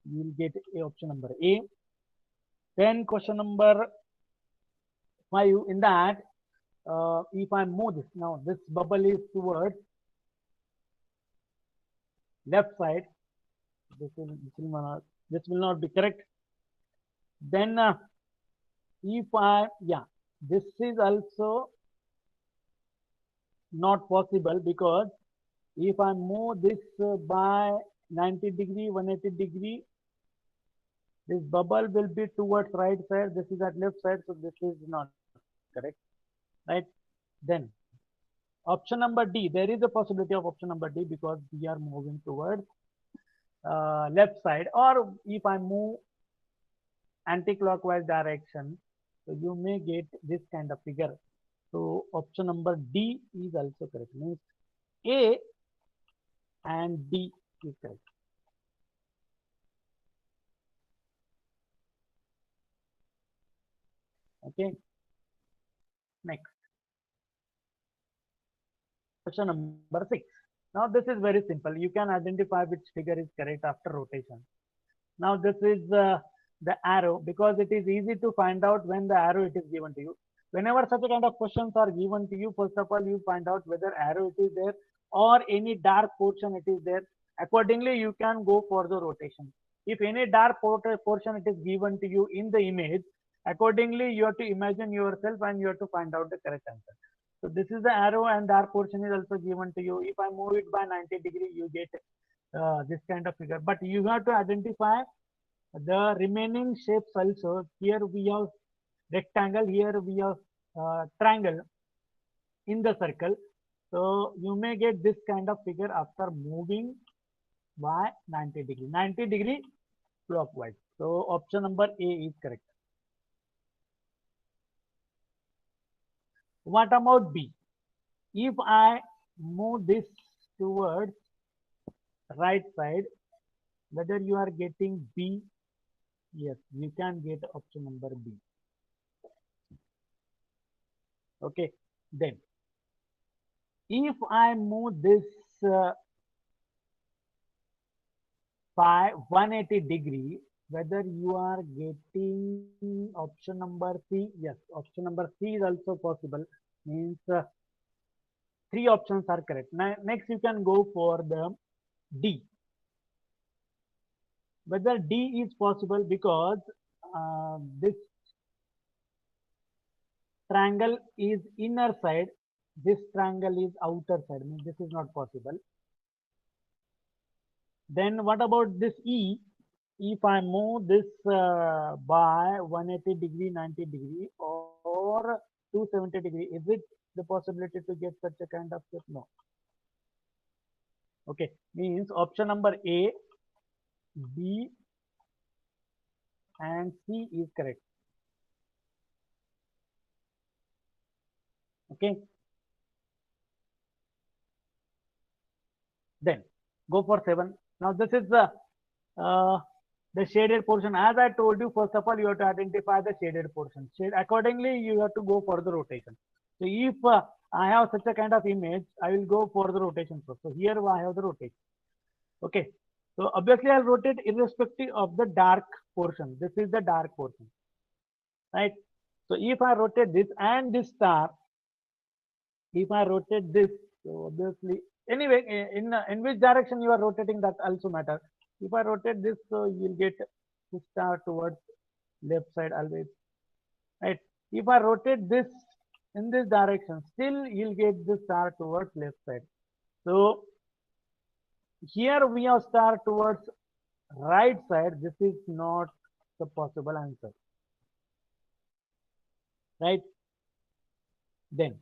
Speaker 1: you will get a option number A. Then question number 5, in that if I move this, now this bubble is towards left side, this will not be correct. Then if I, yeah, this is also not possible, because if I move this by 90 degree, 180 degree, this bubble will be towards right side, this is at left side, so this is not correct, right? Then option number D, there is a possibility of option number D, because we are moving towards left side, or if I move anti-clockwise direction, so you may get this kind of figure. So option number D is also correct. Means A and D is correct. Okay. Next. Question number 6. Now this is very simple. You can identify which figure is correct after rotation. Now this is the arrow, because it is easy to find out when the arrow it is given to you. Whenever such a kind of questions are given to you, first of all you find out whether arrow it is there or any dark portion it is there. Accordingly you can go for the rotation. If any dark portion it is given to you in the image, accordingly you have to imagine yourself and you have to find out the correct answer. So this is the arrow and dark portion is also given to you. If I move it by 90 degree, you get this kind of figure. But you have to identify the remaining shapes also. Here we have rectangle, here we have triangle in the circle. So you may get this kind of figure after moving by 90 degree, 90 degree clockwise. So option number A is correct. What about B? If I move this towards right side, whether you are getting B, yes, you can get option number B. Okay, then if I move this by 180 degree, whether you are getting option number C, yes, option number C is also possible. Means 3 options are correct. Now, next you can go for the D. Whether D is possible, because this triangle is inner side, this triangle is outer side, means this is not possible. Then what about this E? If I move this by 180 degree, 90 degree or 270 degree, is it the possibility to get such a kind of shape? No. Okay, means option number A, B and C is correct. Okay. Then go for 7. Now this is uh, the shaded portion. As I told you, first of all, you have to identify the shaded portion. Accordingly, you have to go for the rotation. So if I have such a kind of image, I will go for the rotation first. So here I have the rotation. Okay. So obviously I'll rotate irrespective of the dark portion. This is the dark portion, right? So if I rotate this and this star, if I rotate this, so obviously, anyway, in which direction you are rotating, that also matter. If I rotate this, so you'll get the star towards left side always, right? If I rotate this in this direction, still you'll get the star towards left side. So here we have star towards right side. This is not the possible answer, right? Then,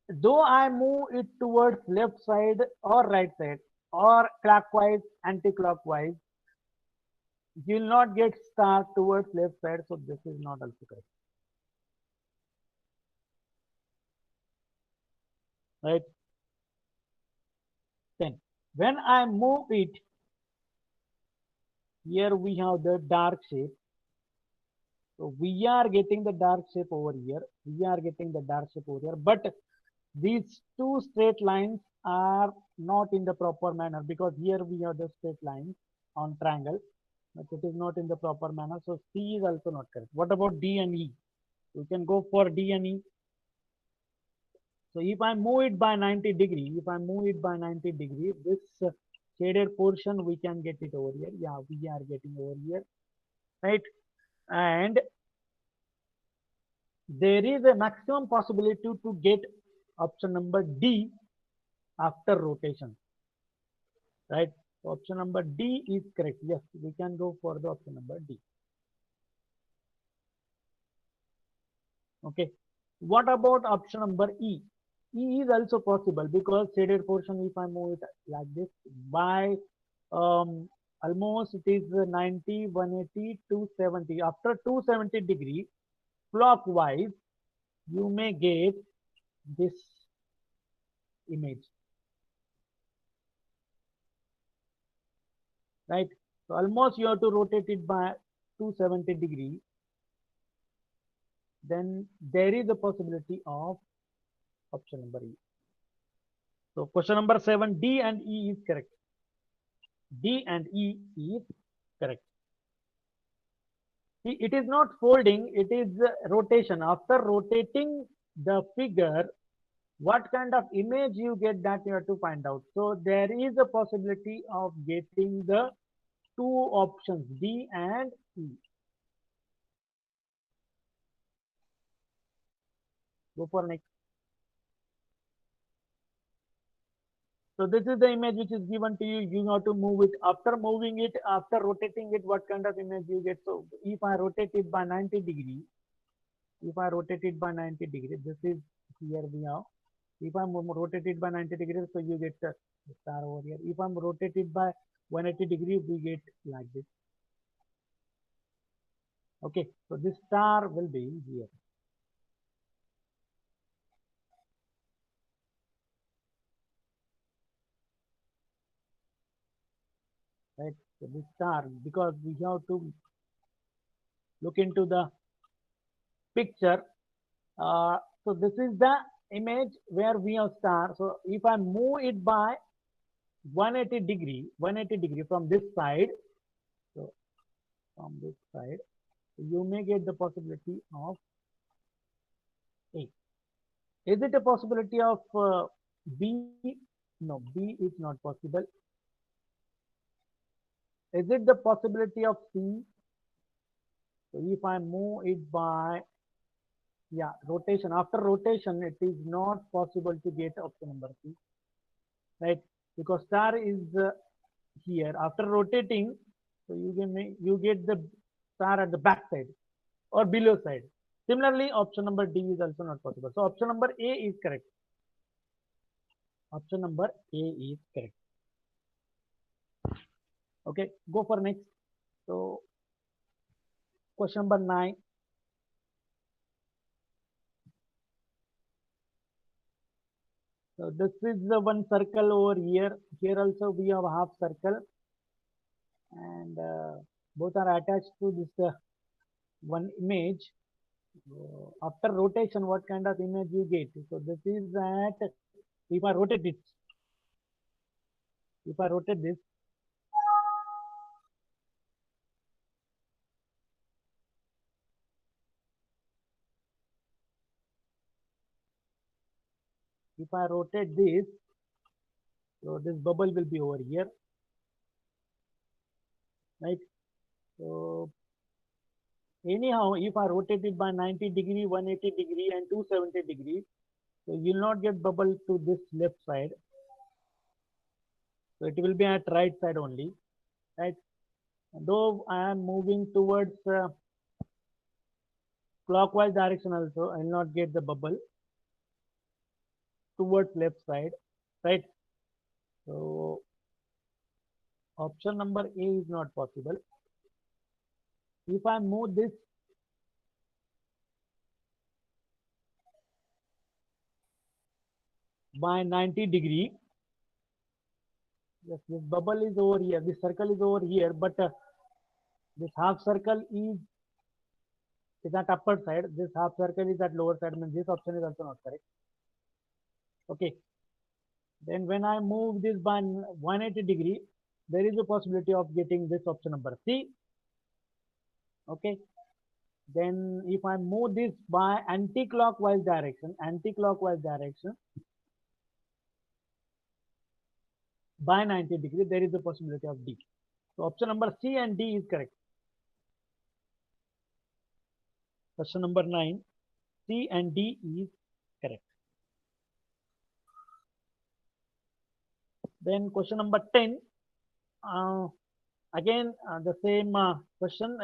Speaker 1: though I move it towards left side or right side or clockwise, anti-clockwise, you will not get star towards left side. So this is not also correct, right? Then when I move it, here we have the dark shape. So we are getting the dark shape over here. We are getting the dark shape over here. But these two straight lines are not in the proper manner, because here we have the straight lines on triangle, but it is not in the proper manner. So C is also not correct. What about D and E? You can go for D and E. So if I move it by 90 degree, if I move it by 90 degree, this shaded portion, we can get it over here. Yeah, we are getting over here, right? And there is a maximum possibility to get option number D after rotation, right? So option number D is correct. Yes, we can go for the option number D. Okay. What about option number E? E is also possible, because shaded portion, if I move it like this by almost it is 90, 180, 270. After 270 degree clockwise, you may get this image, right? So almost you have to rotate it by 270 degree. Then there is a possibility of option number E. So question number 7, D and E is correct. D and E is correct. See, it is not folding, it is rotation. After rotating the figure, what kind of image you get, that you have to find out. So there is a possibility of getting the two options, D and E. Go for next. So this is the image which is given to you. You have to move it. After moving it, after rotating it, what kind of image you get? So if I rotate it by 90 degree, if I rotate it by 90 degree, this is here we have. If I'm rotated by 90 degrees, so you get the star over here. If I'm rotated by 180 degrees, we get like this. Okay, so this star will be here. Right, so this star, because we have to look into the picture. So this is the image where we have star. So if I move it by 180 degree from this side, so from this side, you may get the possibility of A. Is it a possibility of B? No, B is not possible. Is it the possibility of C? So if I move it by, yeah, rotation, after rotation, it is not possible to get option number C, right? Because star is here. After rotating, so you get the star at the back side or below side. Similarly, option number D is also not possible. So option number A is correct. Option number A is correct. Okay, go for next. So Question number 9. So this is the one circle over here. Here also we have half circle, and both are attached to this one image. So after rotation, what kind of image you get? So this is that if I rotate this, if I rotate this, if I rotate this, so this bubble will be over here, right? So anyhow, if I rotate it by 90 degree, 180 degree, and 270 degree, so you'll not get bubble to this left side. So it will be at right side only, right? Though I am moving towards clockwise direction also, I will not get the bubble towards left side, right? So option number A is not possible. If I move this by 90 degree, yes, this bubble is over here, this circle is over here, but this half circle is at upper side, this half circle is at lower side, means this option is also not correct. Okay. Then when I move this by 180 degree, there is a possibility of getting this option number C. Okay. Then if I move this by anti-clockwise direction, by 90 degree, there is a possibility of D. So option number C and D is correct. Question number 9, C and D is correct. Then question number 10, again the same question.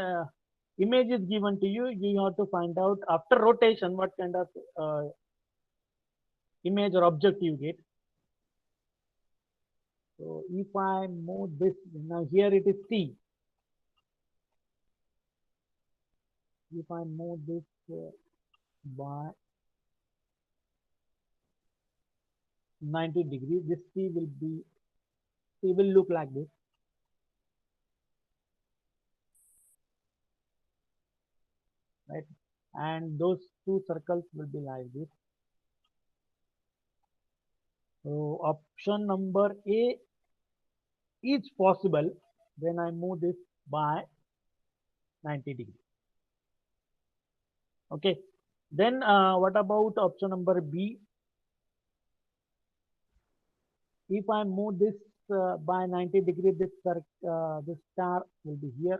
Speaker 1: Image is given to you. You have to find out after rotation what kind of image or object you get. So if I move this, now here it is C. If I move this by 90 degrees, this C will look like this. Right? And those two circles will be like this. So option number A is possible when I move this by 90 degrees. Okay. Then what about option number B? If I move this by 90 degrees, this star will be here.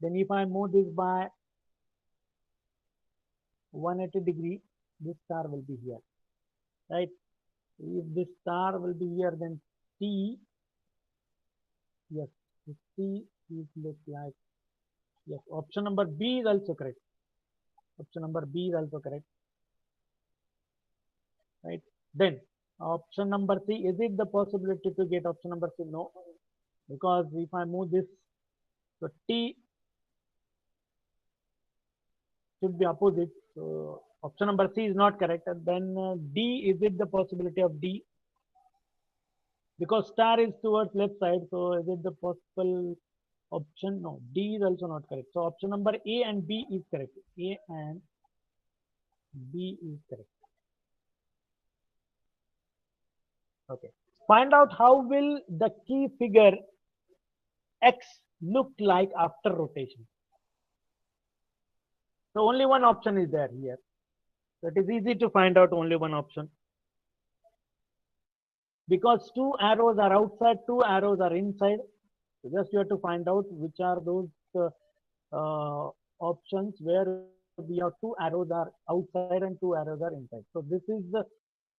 Speaker 1: Then if I move this by 180 degree, this star will be here, right? If this star will be here, then T, yes, this T is look like, yes, option number B is also correct. Option number B is also correct, right? Then option number C, is it the possibility to get option number C? No, because if I move this, so T should be opposite. So option number C is not correct. And then D, is it the possibility of D? Because star is towards left side, so is it the possible option? No, D is also not correct. So option number A and B is correct. A and B is correct. Okay. Find out how will the key figure X look like after rotation. So only one option is there here. So it is easy to find out only one option. Because two arrows are outside, two arrows are inside. So just you have to find out which are those options where we have two arrows are outside and two arrows are inside. So this is the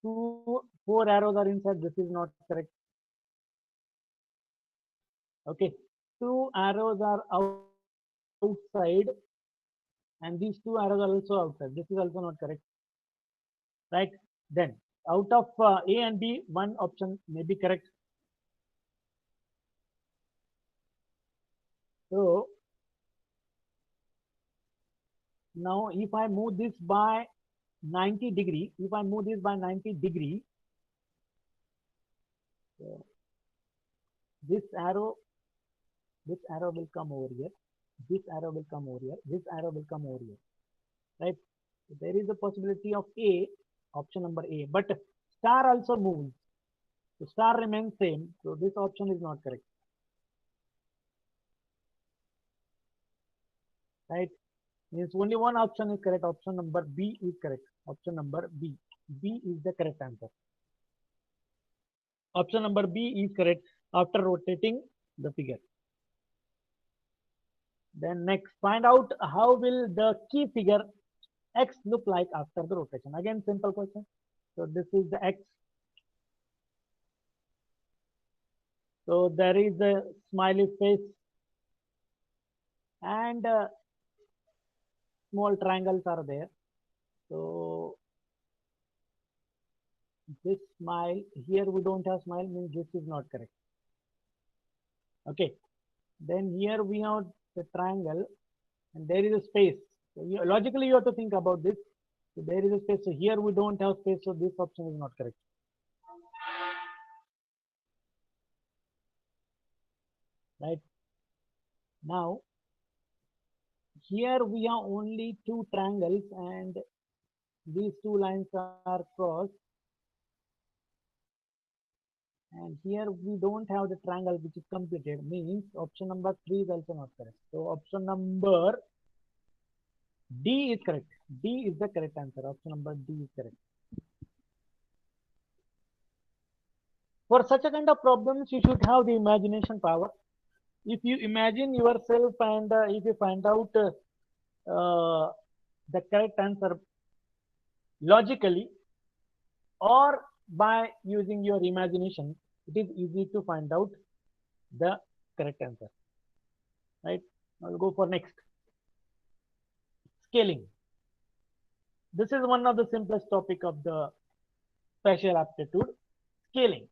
Speaker 1: four arrows are inside. This is not correct. Okay, two arrows are outside and these two arrows are also outside. This is also not correct, right? Then out of A and B, one option may be correct. So Now, if I move this by 90 degree, if I move this by 90 degree, so this arrow, this arrow will come over here, this arrow will come over here, this arrow will come over here, right? So there is a possibility of A, option number A, but star also moves. So star remains same. So this option is not correct, right? Means only one option is correct. Option number B is correct. Option number B. B is the correct answer. Option number B is correct after rotating the figure. Then next, find out how will the key figure X look like after the rotation. Again, simple question. So this is the X. So there is a smiley face and small triangles are there. So this smile, here we don't have smile, means this is not correct. Okay. Then here we have the triangle and there is a space. So logically you have to think about this. So there is a space. So here we don't have space. So this option is not correct. Right. Now, here we have only two triangles and these two lines are crossed. And here we don't have the triangle which is completed, means option number 3 is also not correct. So option number D is correct. D is the correct answer. Option number D is correct. For such a kind of problems, you should have the imagination power. If you imagine yourself and if you find out the correct answer logically or by using your imagination, it is easy to find out the correct answer. Right? Now we'll go for next. Scaling. This is one of the simplest topic of the spatial aptitude. Scaling.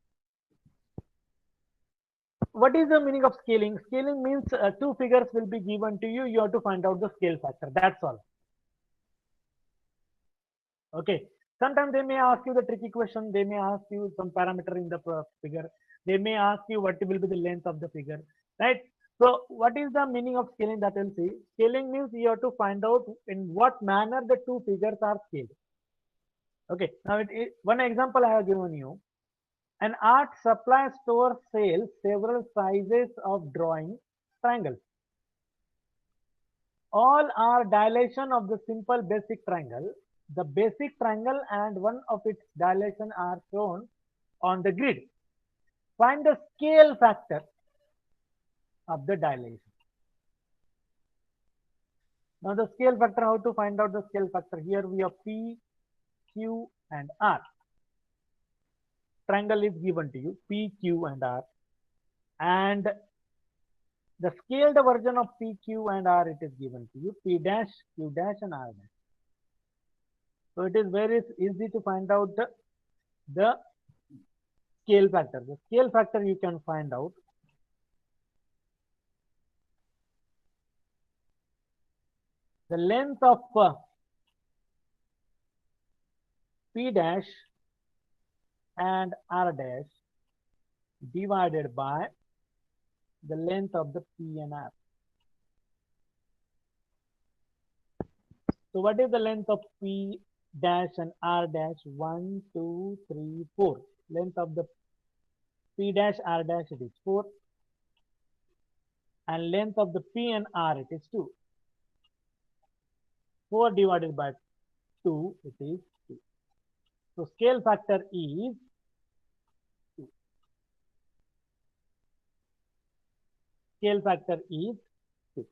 Speaker 1: What is the meaning of scaling? Scaling means two figures will be given to you. You have to find out the scale factor. That's all. Okay. Sometimes they may ask you the tricky question. They may ask you some parameter in the figure. They may ask you what will be the length of the figure. Right. So what is the meaning of scaling? That will see. Scaling means you have to find out in what manner the two figures are scaled. Okay. Now one example I have given you. An art supply store sells several sizes of drawing triangles. All are dilation of the simple basic triangle. The basic triangle and one of its dilation are shown on the grid. Find the scale factor of the dilation. Now the scale factor, how to find out the scale factor? Here we have P, Q and R. Triangle is given to you, P, Q and R. And the scaled version of P, Q and R, it is given to you, P dash, Q dash and R dash. So it is very easy to find out the scale factor. The scale factor you can find out. The length of P dash and R dash divided by the length of the P and R. So what is the length of P dash and R dash? 1, 2, 3, 4. Length of the P dash R dash, it is 4. And length of the P and R, it is 2. 4 divided by 2, it is 2. So scale factor is 2. Scale factor is 2.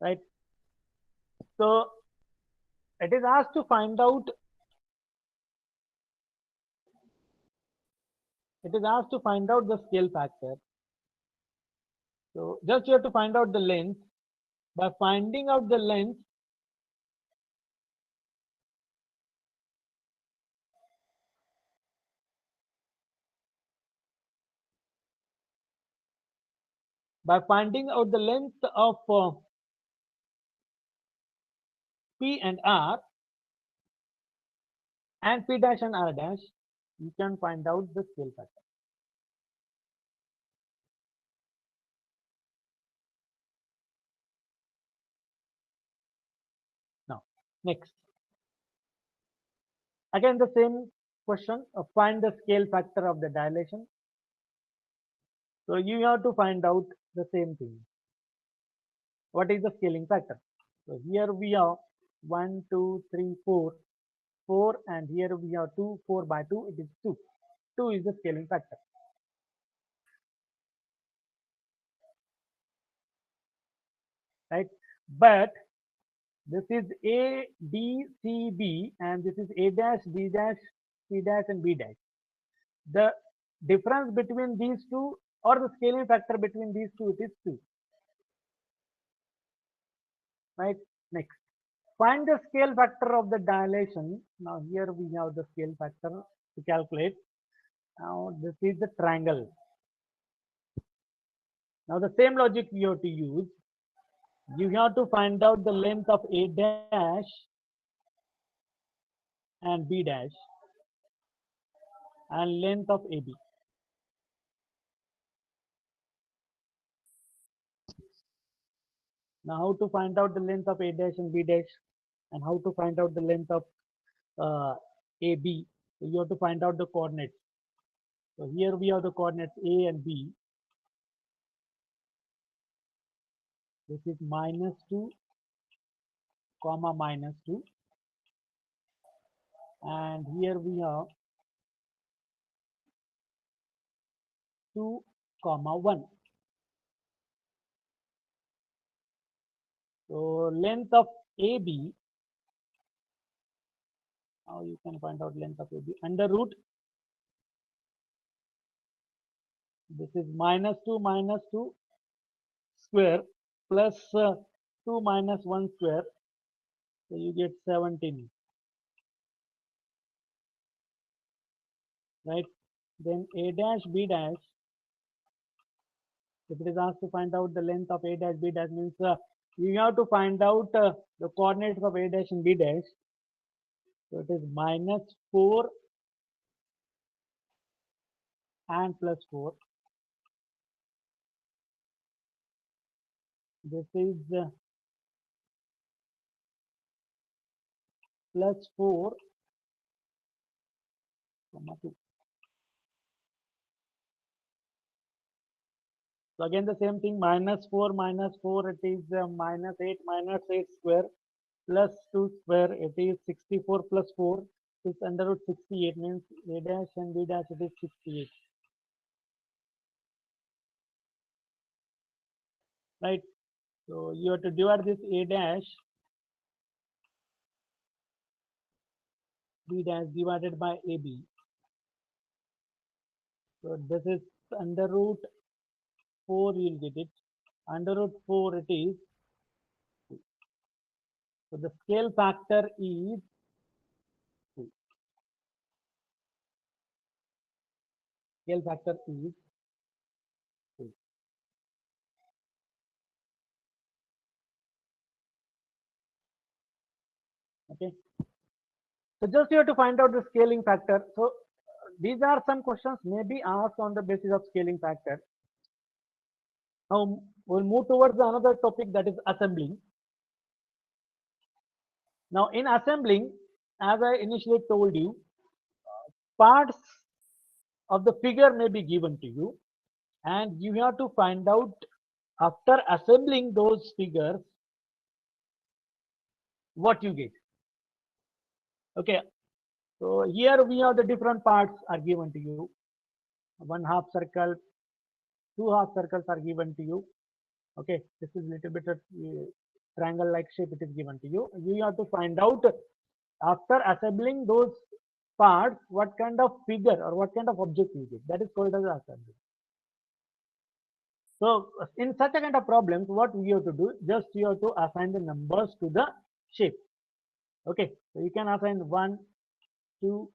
Speaker 1: Right? So it is asked to find out. It is asked to find out the scale factor. So just you have to find out the length. By finding out the length, By finding out the length of P and R and P dash and R dash, you can find out the scale factor. Now, next. Again, the same question, find the scale factor of the dilation. So you have to find out the same thing. What is the scaling factor? So here we have 1, 2, 3, 4, 4, and here we have 2, 4 by 2, it is 2. 2 is the scaling factor. Right? But this is A, D, C, B, and this is A dash, D dash, C dash, and B dash. The difference between these two, or the scaling factor between these two, it is 2. Right? Next. Find the scale factor of the dilation. Now here we have the scale factor to calculate. Now this is the triangle. Now the same logic you have to use. You have to find out the length of A dash and B dash and length of AB. Now how to find out the length of A dash and B dash and how to find out the length of AB. So you have to find out the coordinates. So here we have the coordinates A and B. This is -2, comma -2. And here we have 2, comma 1. So length of AB, now you can find out length of AB, under root, this is -2 square plus 2 minus 1 square, so you get 17, right? Then A dash B dash, if it is asked to find out the length of A dash B dash, means you have to find out the coordinates of A dash and B dash. So it is -4 and +4. This is +4, comma 2. So again the same thing, -4 minus 4, it is -8 square plus 2 square, it is 64 plus 4, is under root 68, means A dash and B dash, it is 68. Right? So you have to divide this A dash, B dash divided by AB. So this is under root 4, you will get it. Under root 4 it is. So the scale factor is 2. Scale factor is 2. Okay. So just you have to find out the scaling factor. So these are some questions may be asked on the basis of scaling factor. Now we'll move towards another topic, that is assembling. Now in assembling, as I initially told you, parts of the figure may be given to you and you have to find out after assembling those figures what you get. Okay, so here we have the different parts are given to you. One half circle, two half circles are given to you. Okay, this is little bit of triangle like shape, it is given to you. You have to find out after assembling those parts what kind of figure or what kind of object you get. That is called as assembly. So in such a kind of problems, what we have to do, just you have to assign the numbers to the shape. Okay, so you can assign 1, 2,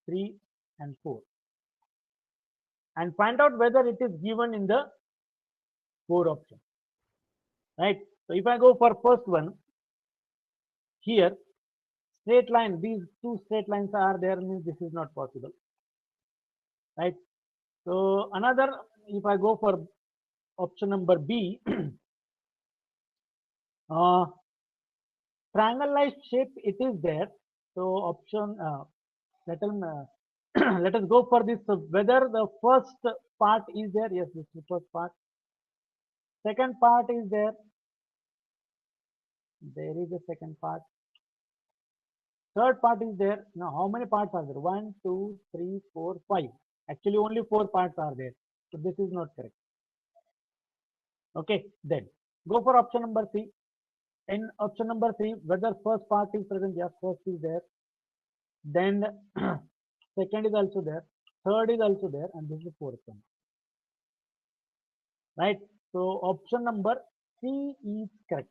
Speaker 1: 3, and 4, and find out whether it is given in the 4 options, right? So if I go for first one, here straight line, these two straight lines are there, means this is not possible, right? So another, if I go for option number B, uh, triangle like shape, it is there. So option, let us let us go for this. So whether the first part is there, yes, this is the first part. Second part is there. There is a second part. Third part is there. Now, how many parts are there? 1, 2, 3, 4, 5. Actually, only 4 parts are there. So this is not correct. Okay, then go for option number C. In option number C, whether first part is present, yes, first is there. Then second is also there. Third is also there, and this is the fourth one. Right? So option number C is correct.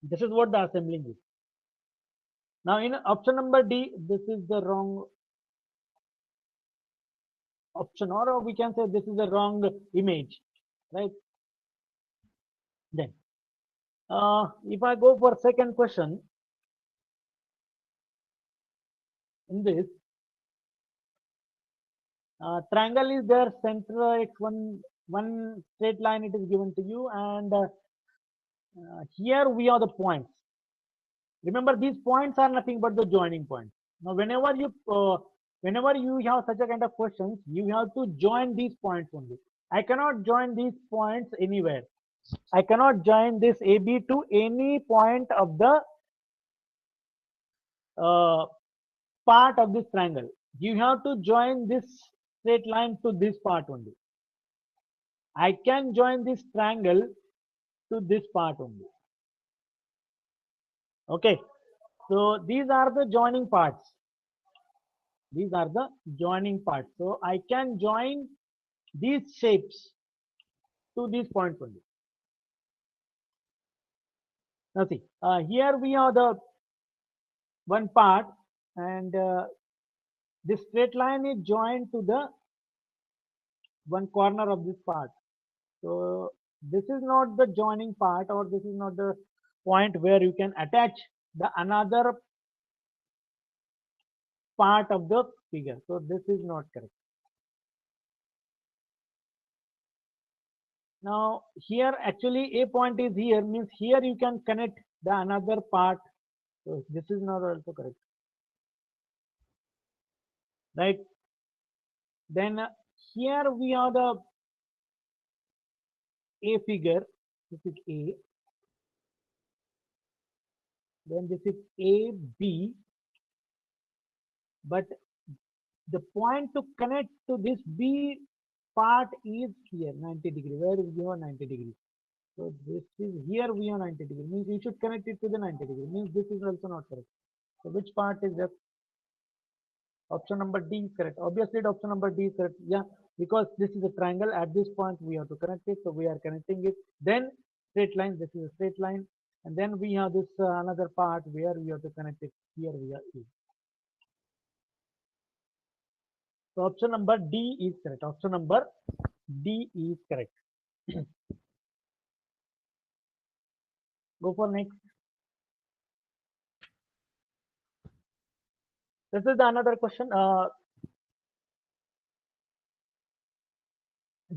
Speaker 1: This is what the assembling is. Now in option number D, this is the wrong option, or we can say this is the wrong image, right? Then if I go for second question, in this triangle is there, center x one straight line it is given to you, and here we are the points. Remember, these points are nothing but the joining points. Now whenever you have such a kind of questions, you have to join these points only. I cannot join these points anywhere. I cannot join this AB to any point of the part of this triangle. You have to join this straight line to this part only. I can join this triangle to this part only. Okay, so these are the joining parts. These are the joining parts. So I can join these shapes to these points only. Now see, here we have the one part, and this straight line is joined to the one corner of this part. So this is not the joining part, or this is not the point where you can attach the another part of the figure. So this is not correct. Now here actually a point is here, means here you can connect the another part. So this is not also correct, right? Then here we have the a figure. This is A. Then this is A, B. But the point to connect to this B part is here, 90 degree. Where is given 90 degree? So this is here we have 90 degree. Means you should connect it to the 90 degree. Means this is also not correct. So which part is left? Option number D is correct. Obviously, option number D is correct. Yeah, because this is a triangle. At this point, we have to connect it. So we are connecting it. Then straight line. This is a straight line. And then we have this another part where we have to connect it. Here we are. So option number D is correct. Option number D is correct. Go for next. This is another question.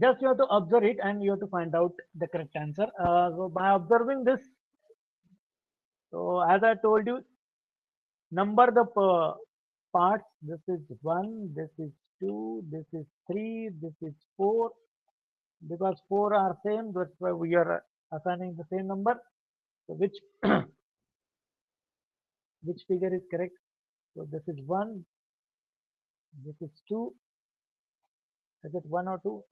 Speaker 1: Just you have to observe it and you have to find out the correct answer. So by observing this, so as I told you, number the parts. This is 1, this is 2, this is 3, this is 4. Because 4 are same, that's why we are assigning the same number. So which which figure is correct? So this is 1, this is 2. Is it 1 or 2?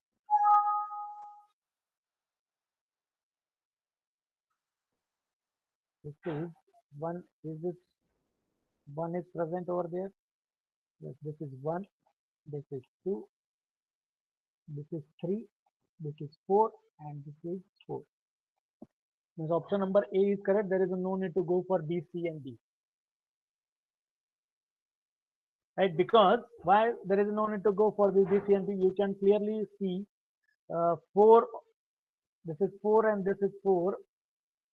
Speaker 1: This is 1. Is it 1 is present over there? Yes, this is 1. This is 2. This is 3. This is 4. And this is 4. Means option number A is correct. There is no need to go for B, C, and D. Right? Because why there is no need to go for this B, C, and D? You can clearly see 4 This is 4 and this is 4.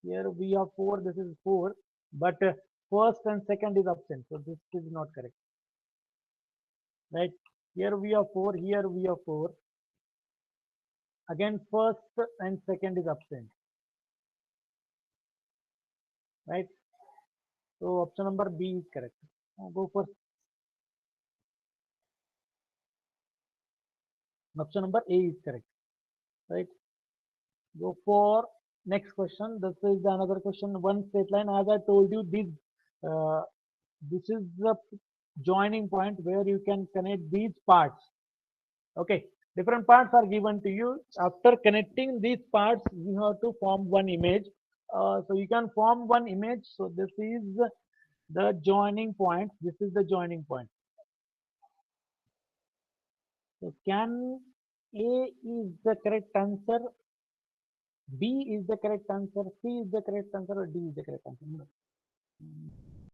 Speaker 1: Here we have 4, this is 4, but first and second is absent, so this is not correct, right? Here we have 4, here we have 4. Again, first and second is absent, right? So option number B is correct. Now go for option number A is correct, right? Go for next question. This is the another question. One straight line. As I told you, uh, this is the joining point where you can connect these parts. Okay, different parts are given to you. After connecting these parts, you have to form one image. So you can form one image. So this is the joining point. This is the joining point. So can A is the correct answer, B is the correct answer, C is the correct answer, or D is the correct answer? No.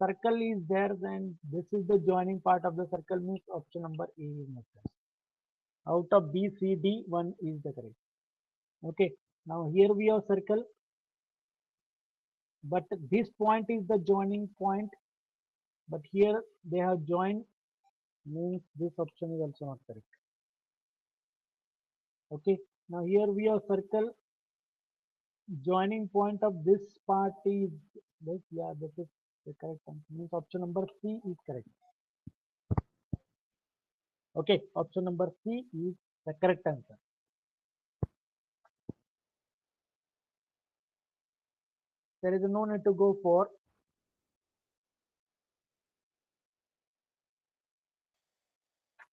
Speaker 1: Circle is there, then this is the joining part of the circle, means option number A is not correct. Out of B, C, D, one is the correct. Okay, now here we have circle, but this point is the joining point, but here they have joined, means this option is also not correct. Okay, now here we have circle, joining point of this part is this, yeah, this is the correct answer, means option number C is correct. Okay, option number C is the correct answer. There is no need to go for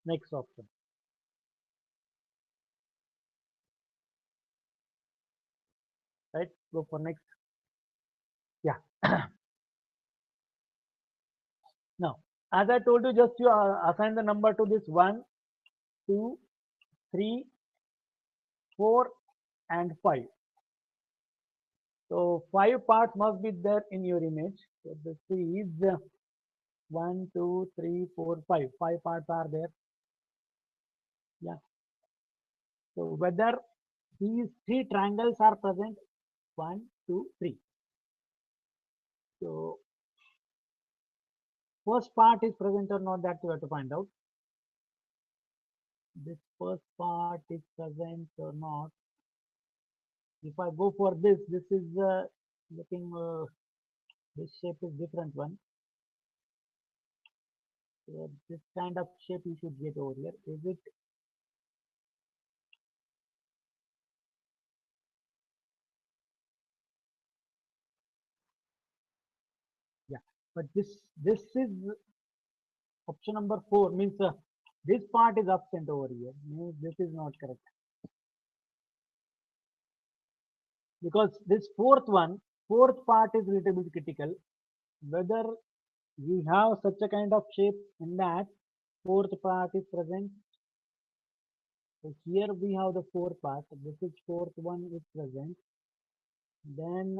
Speaker 1: next option. Right? Go for next. Yeah. Now, as I told you, just you assign the number to this 1, 2, 3, 4, and 5. So 5 parts must be there in your image. So this is 1, 2, 3, 4, 5. 5 parts are there. Yeah. So whether these 3 triangles are present, 1, 2, 3. So first part is present or not, that you have to find out. This first part is present or not. If I go for this is looking, this shape is different one. So this kind of shape you should get over here. Is it? Yeah, but this is option number 4, means this part is absent over here. Means this is not correct, because this fourth part is little bit critical. Whether you have such a kind of shape in that fourth part is present. So here we have the fourth part. This is fourth one is present. Then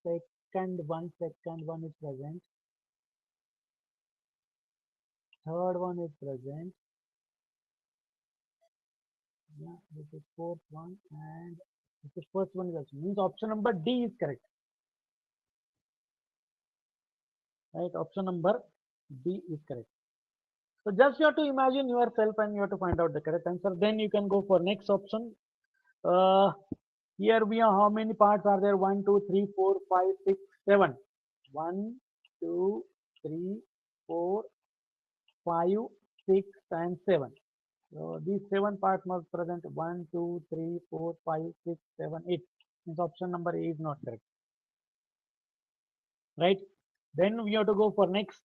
Speaker 1: second one is present. Third one is present. Yeah, this is fourth one, and this is first one is also, means option number D is correct. Right? Option number D is correct. So just you have to imagine yourself and you have to find out the correct answer. Then you can go for next option. Uh, Here we have how many parts are there? 1, 2, 3, 4, 5, 6, 7. 1, 2, 3, 4, 5, 6, and 7. So these 7 parts must present 1, 2, 3, 4, 5, 6, 7, 8. Means option number A is not correct. Right? Then we have to go for next.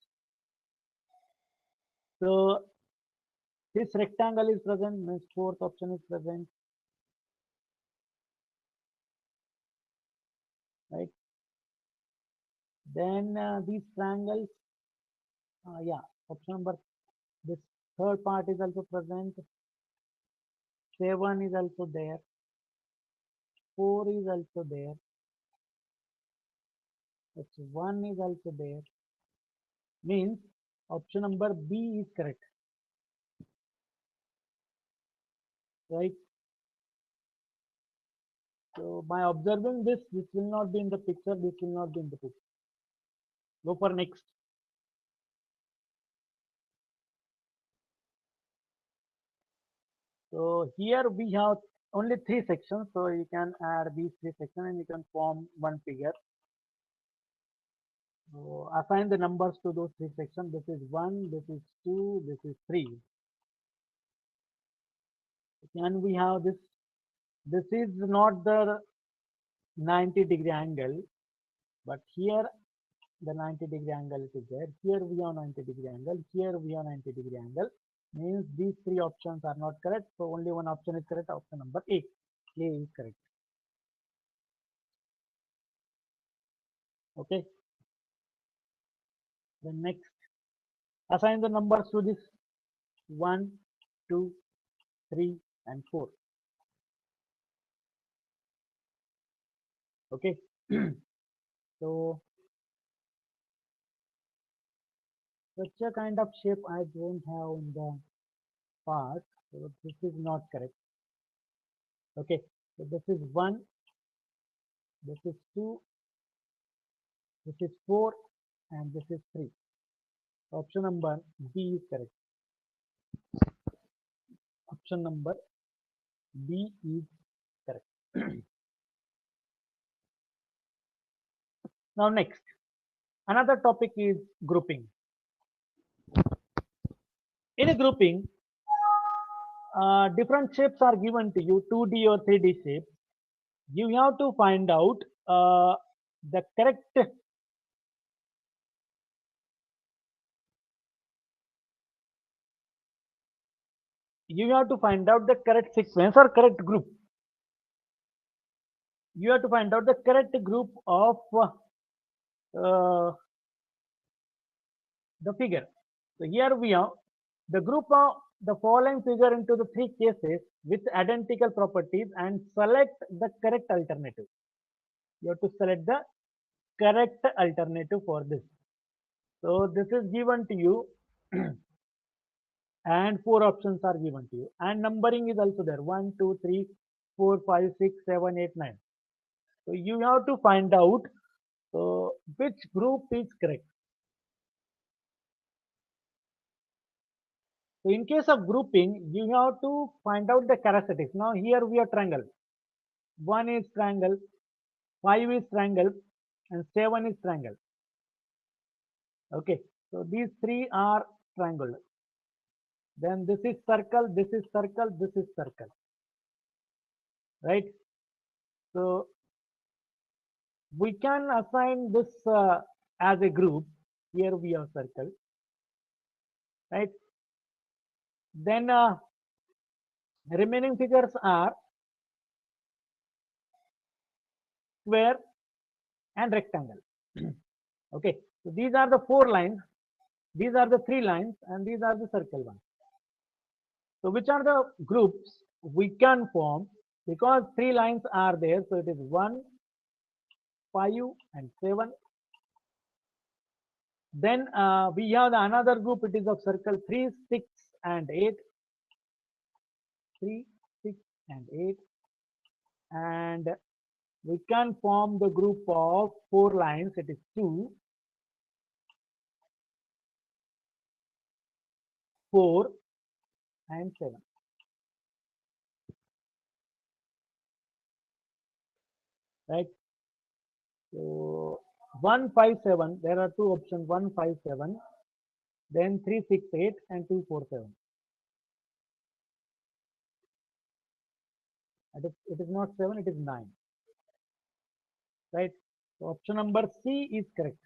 Speaker 1: So this rectangle is present, means fourth option is present. Right? Then these triangles, yeah, option number, this third part is also present. 7 is also there. 4 is also there. That's 1 is also there. Means option number B is correct. Right? So by observing this will not be in the picture, this will not be in the picture. Go for next. So here we have only three sections, so you can add these three sections and you can form one figure. So assign the numbers to those three sections. This is 1, this is 2, this is 3. And we have this. This is not the 90-degree angle, but here the 90-degree angle is there. Here we have 90-degree angle. Here we have 90-degree angle. Means these three options are not correct. So only one option is correct. Option number A. A is correct. Okay. Then next, assign the numbers to this 1, 2, 3, and 4. Okay. So such a kind of shape I don't have in the past. So this is not correct. Okay. So this is 1, this is 2, this is 4, and this is 3. Option number B is correct. Option number B is correct. Now next, another topic is grouping. In a grouping, different shapes are given to you, 2D or 3D shapes. You have to find out the correct sequence or correct group. You have to find out the correct group of the figure. So here we have the group of the following figure into the three cases with identical properties and select the correct alternative. You have to select the correct alternative for this. So this is given to you and four options are given to you and numbering is also there 1, 2, 3, 4, 5, 6, 7, 8, 9. So you have to find out which group is correct. So in case of grouping, you have to find out the characteristics. Now here we have triangle. 1 is triangle, 5 is triangle, and 7 is triangle. Okay, so these three are triangle. Then this is circle, this is circle, this is circle. Right? So we can assign this as a group. Here we have circle. Right? Then remaining figures are square and rectangle. Okay, so these are the four lines, these are the three lines, and these are the circle ones. So which are the groups we can form because three lines are there? So it is 1, 5, and 7. Then we have the another group, it is of circle 3, 6, and 8. 3, 6, and 8. And we can form the group of four lines, it is 2, 4, and 7. Right? So 1, 5, 7, there are two options 1, 5, 7, then 3, 6, 8, and 2, 4, 7. It is not 7, it is 9. Right? So option number C is correct.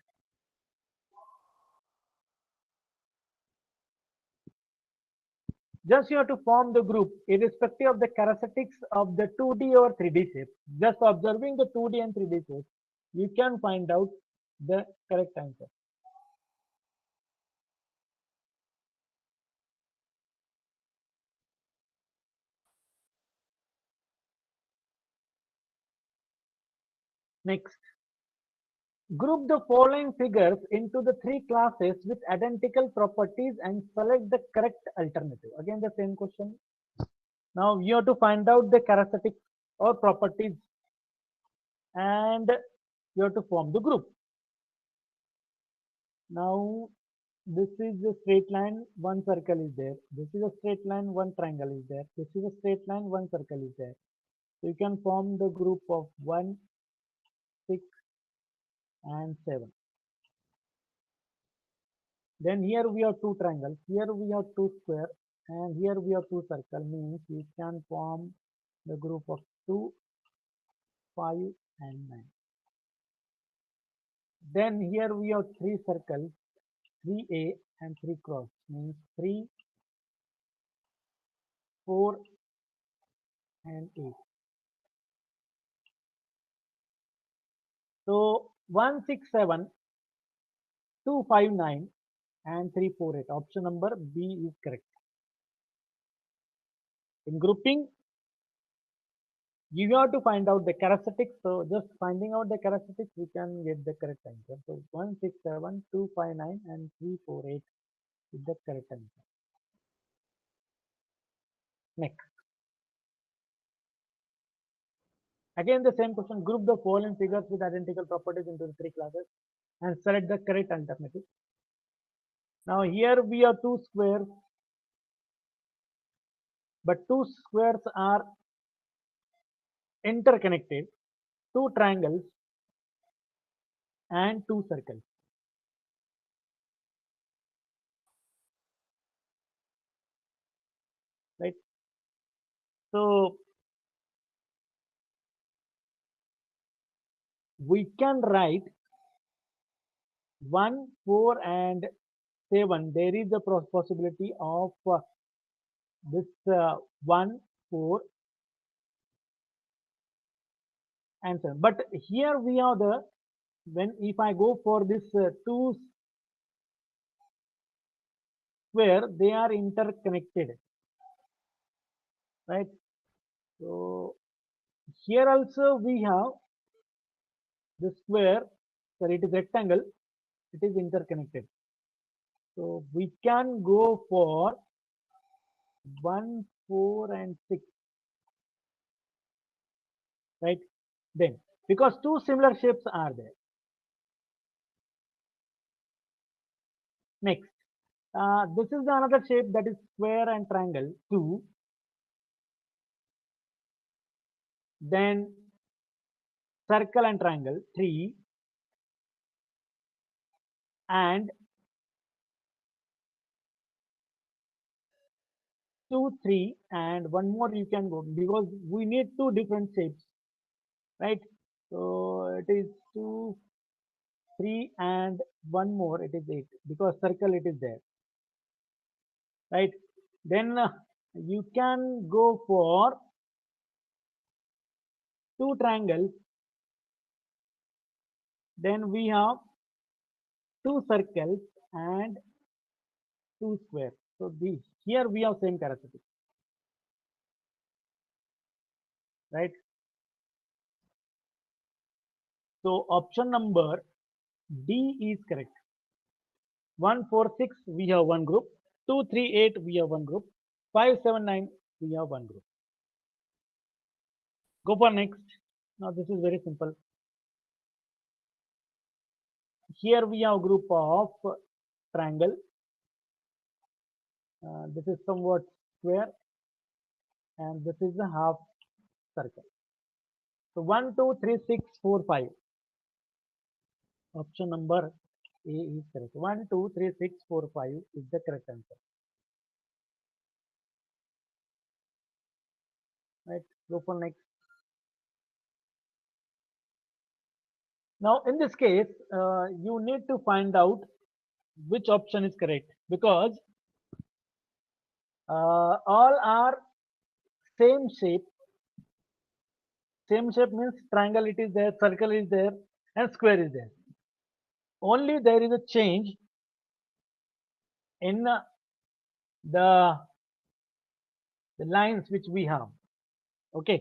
Speaker 1: Just you have to form the group irrespective of the characteristics of the 2D or 3D shape. Just observing the 2D and 3D shape, you can find out the correct answer. Next, group the following figures into the three classes with identical properties and select the correct alternative. Again, the same question. Now you have to find out the characteristics or properties and you have to form the group. Now this is a straight line, one circle is there. This is a straight line, one triangle is there. This is a straight line, one circle is there. So you can form the group of 1, 6 and 7. Then here we have two triangles, here we have two square, and here we have two circle, means we can form the group of 2, 5 and 9. Then here we have three circles, 3A and 3 cross, means 3, 4 and 8. So 1, 6, 7, 2, 5, 9 and 3, 4, 8. Option number B is correct. In grouping, you have to find out the characteristics. So just finding out the characteristics, we can get the correct answer. So 1, 6, 7, 2, 5, 9 and 3, 4, 8 is the correct answer. Next. Again the same question, group the following figures with identical properties into three classes and select the correct alternative. Now here we have two squares, but two squares are interconnected, two triangles and two circles. Right? So we can write 1, 4 and 7. There is a possibility of this 1, 4 and 7. But here we have the, when if I go for this two square, they are interconnected. Right? So here also we have the square, sorry, it is rectangle, it is interconnected. So we can go for 1, 4 and 6. Right? Then, because two similar shapes are there. Next, this is another shape, that is square and triangle 2. Then circle and triangle 3 and 2, 3 and one more you can go, because we need two different shapes, right? So it is 2, 3 and one more, it is 8, because circle it is there, right? Then you can go for two triangles, then we have two circles and two squares. So these here we have same characteristics, right? So option number D is correct. 1, 4, 6 we have one group, 2, 3, 8 we have one group, 5, 7, 9 we have one group. Go for next. Now this is very simple. Here we have a group of triangle. This is somewhat square and this is a half circle. So 1, 2, 3, 6, 4, 5. Option number A is correct. 1, 2, 3, 6, 4, 5 is the correct answer. Right. Go for next. Now in this case, you need to find out which option is correct, because all are same shape. Same shape means triangle it is there, circle is there, and square is there. Only there is a change in the lines which we have. Okay.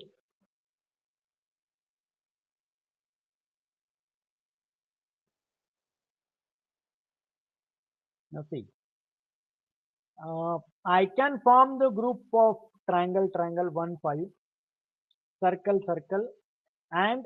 Speaker 1: Now see, I can form the group of triangle, triangle 1, 5, circle, circle, and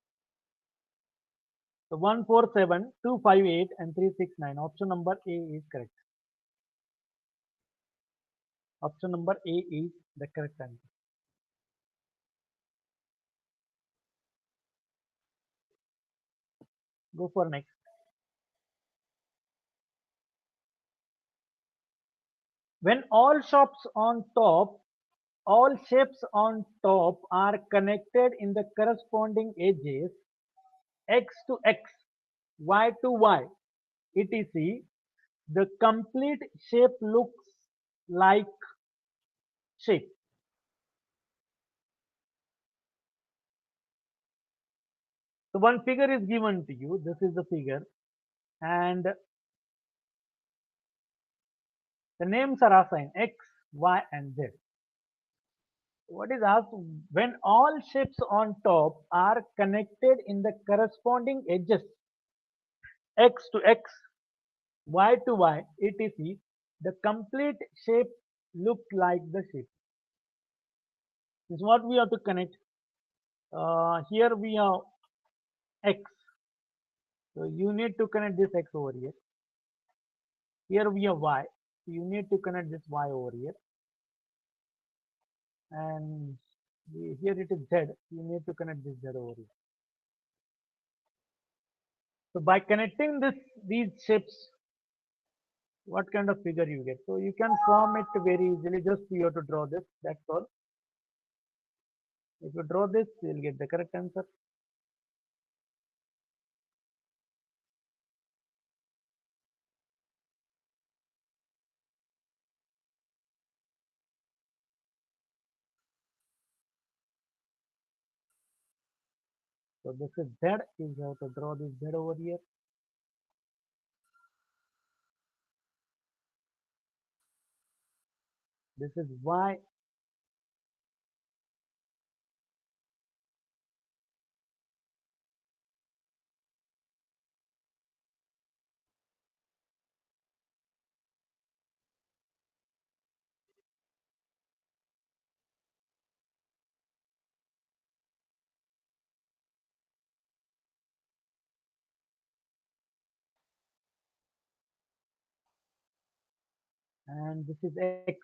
Speaker 1: So 147, 258 and 369. Option number A is correct. Option number A is the correct answer. Go for next. When all shapes on top are connected in the corresponding edges, x to x, y to y, etc., the complete shape looks like shape. So one figure is given to you. This is the figure, and the names are assigned x, y, and z. What is asked, when all shapes on top are connected in the corresponding edges, x to x, y to y, etc., the complete shape look like the shape. This is what we have to connect. Here we have x. So you need to connect this x over here. Here we have y. So you need to connect this y over here. And here it is z. You need to connect this z over here. So by connecting these shapes, what kind of figure you get? So you can form it very easily. Just you have to draw this. That's all. If you draw this, you'll get the correct answer. So this is z. You have to draw this z over here. This is y. And this is x.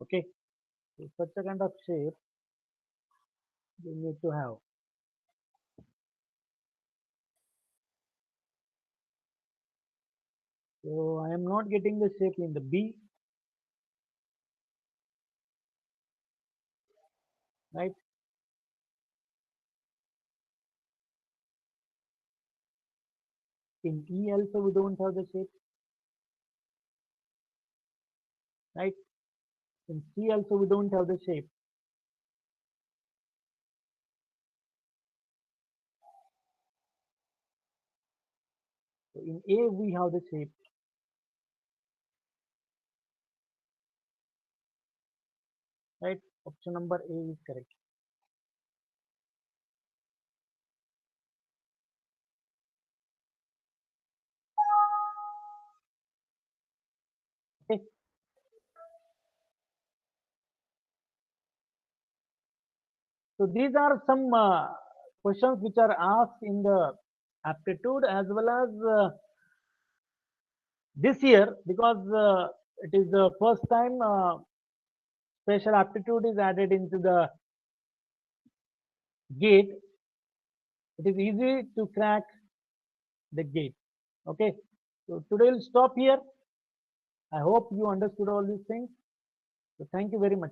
Speaker 1: Okay. So such a kind of shape you need to have. So I am not getting the shape in the B, right? In E also we don't have the shape, right? In C also we don't have the shape. So in A we have the shape, right? Option number A is correct. Okay. So these are some questions which are asked in the aptitude as well as this year, because it is the first time special aptitude is added into the gate. It is easy to crack the gate. Okay. So today we'll stop here. I hope you understood all these things. So thank you very much.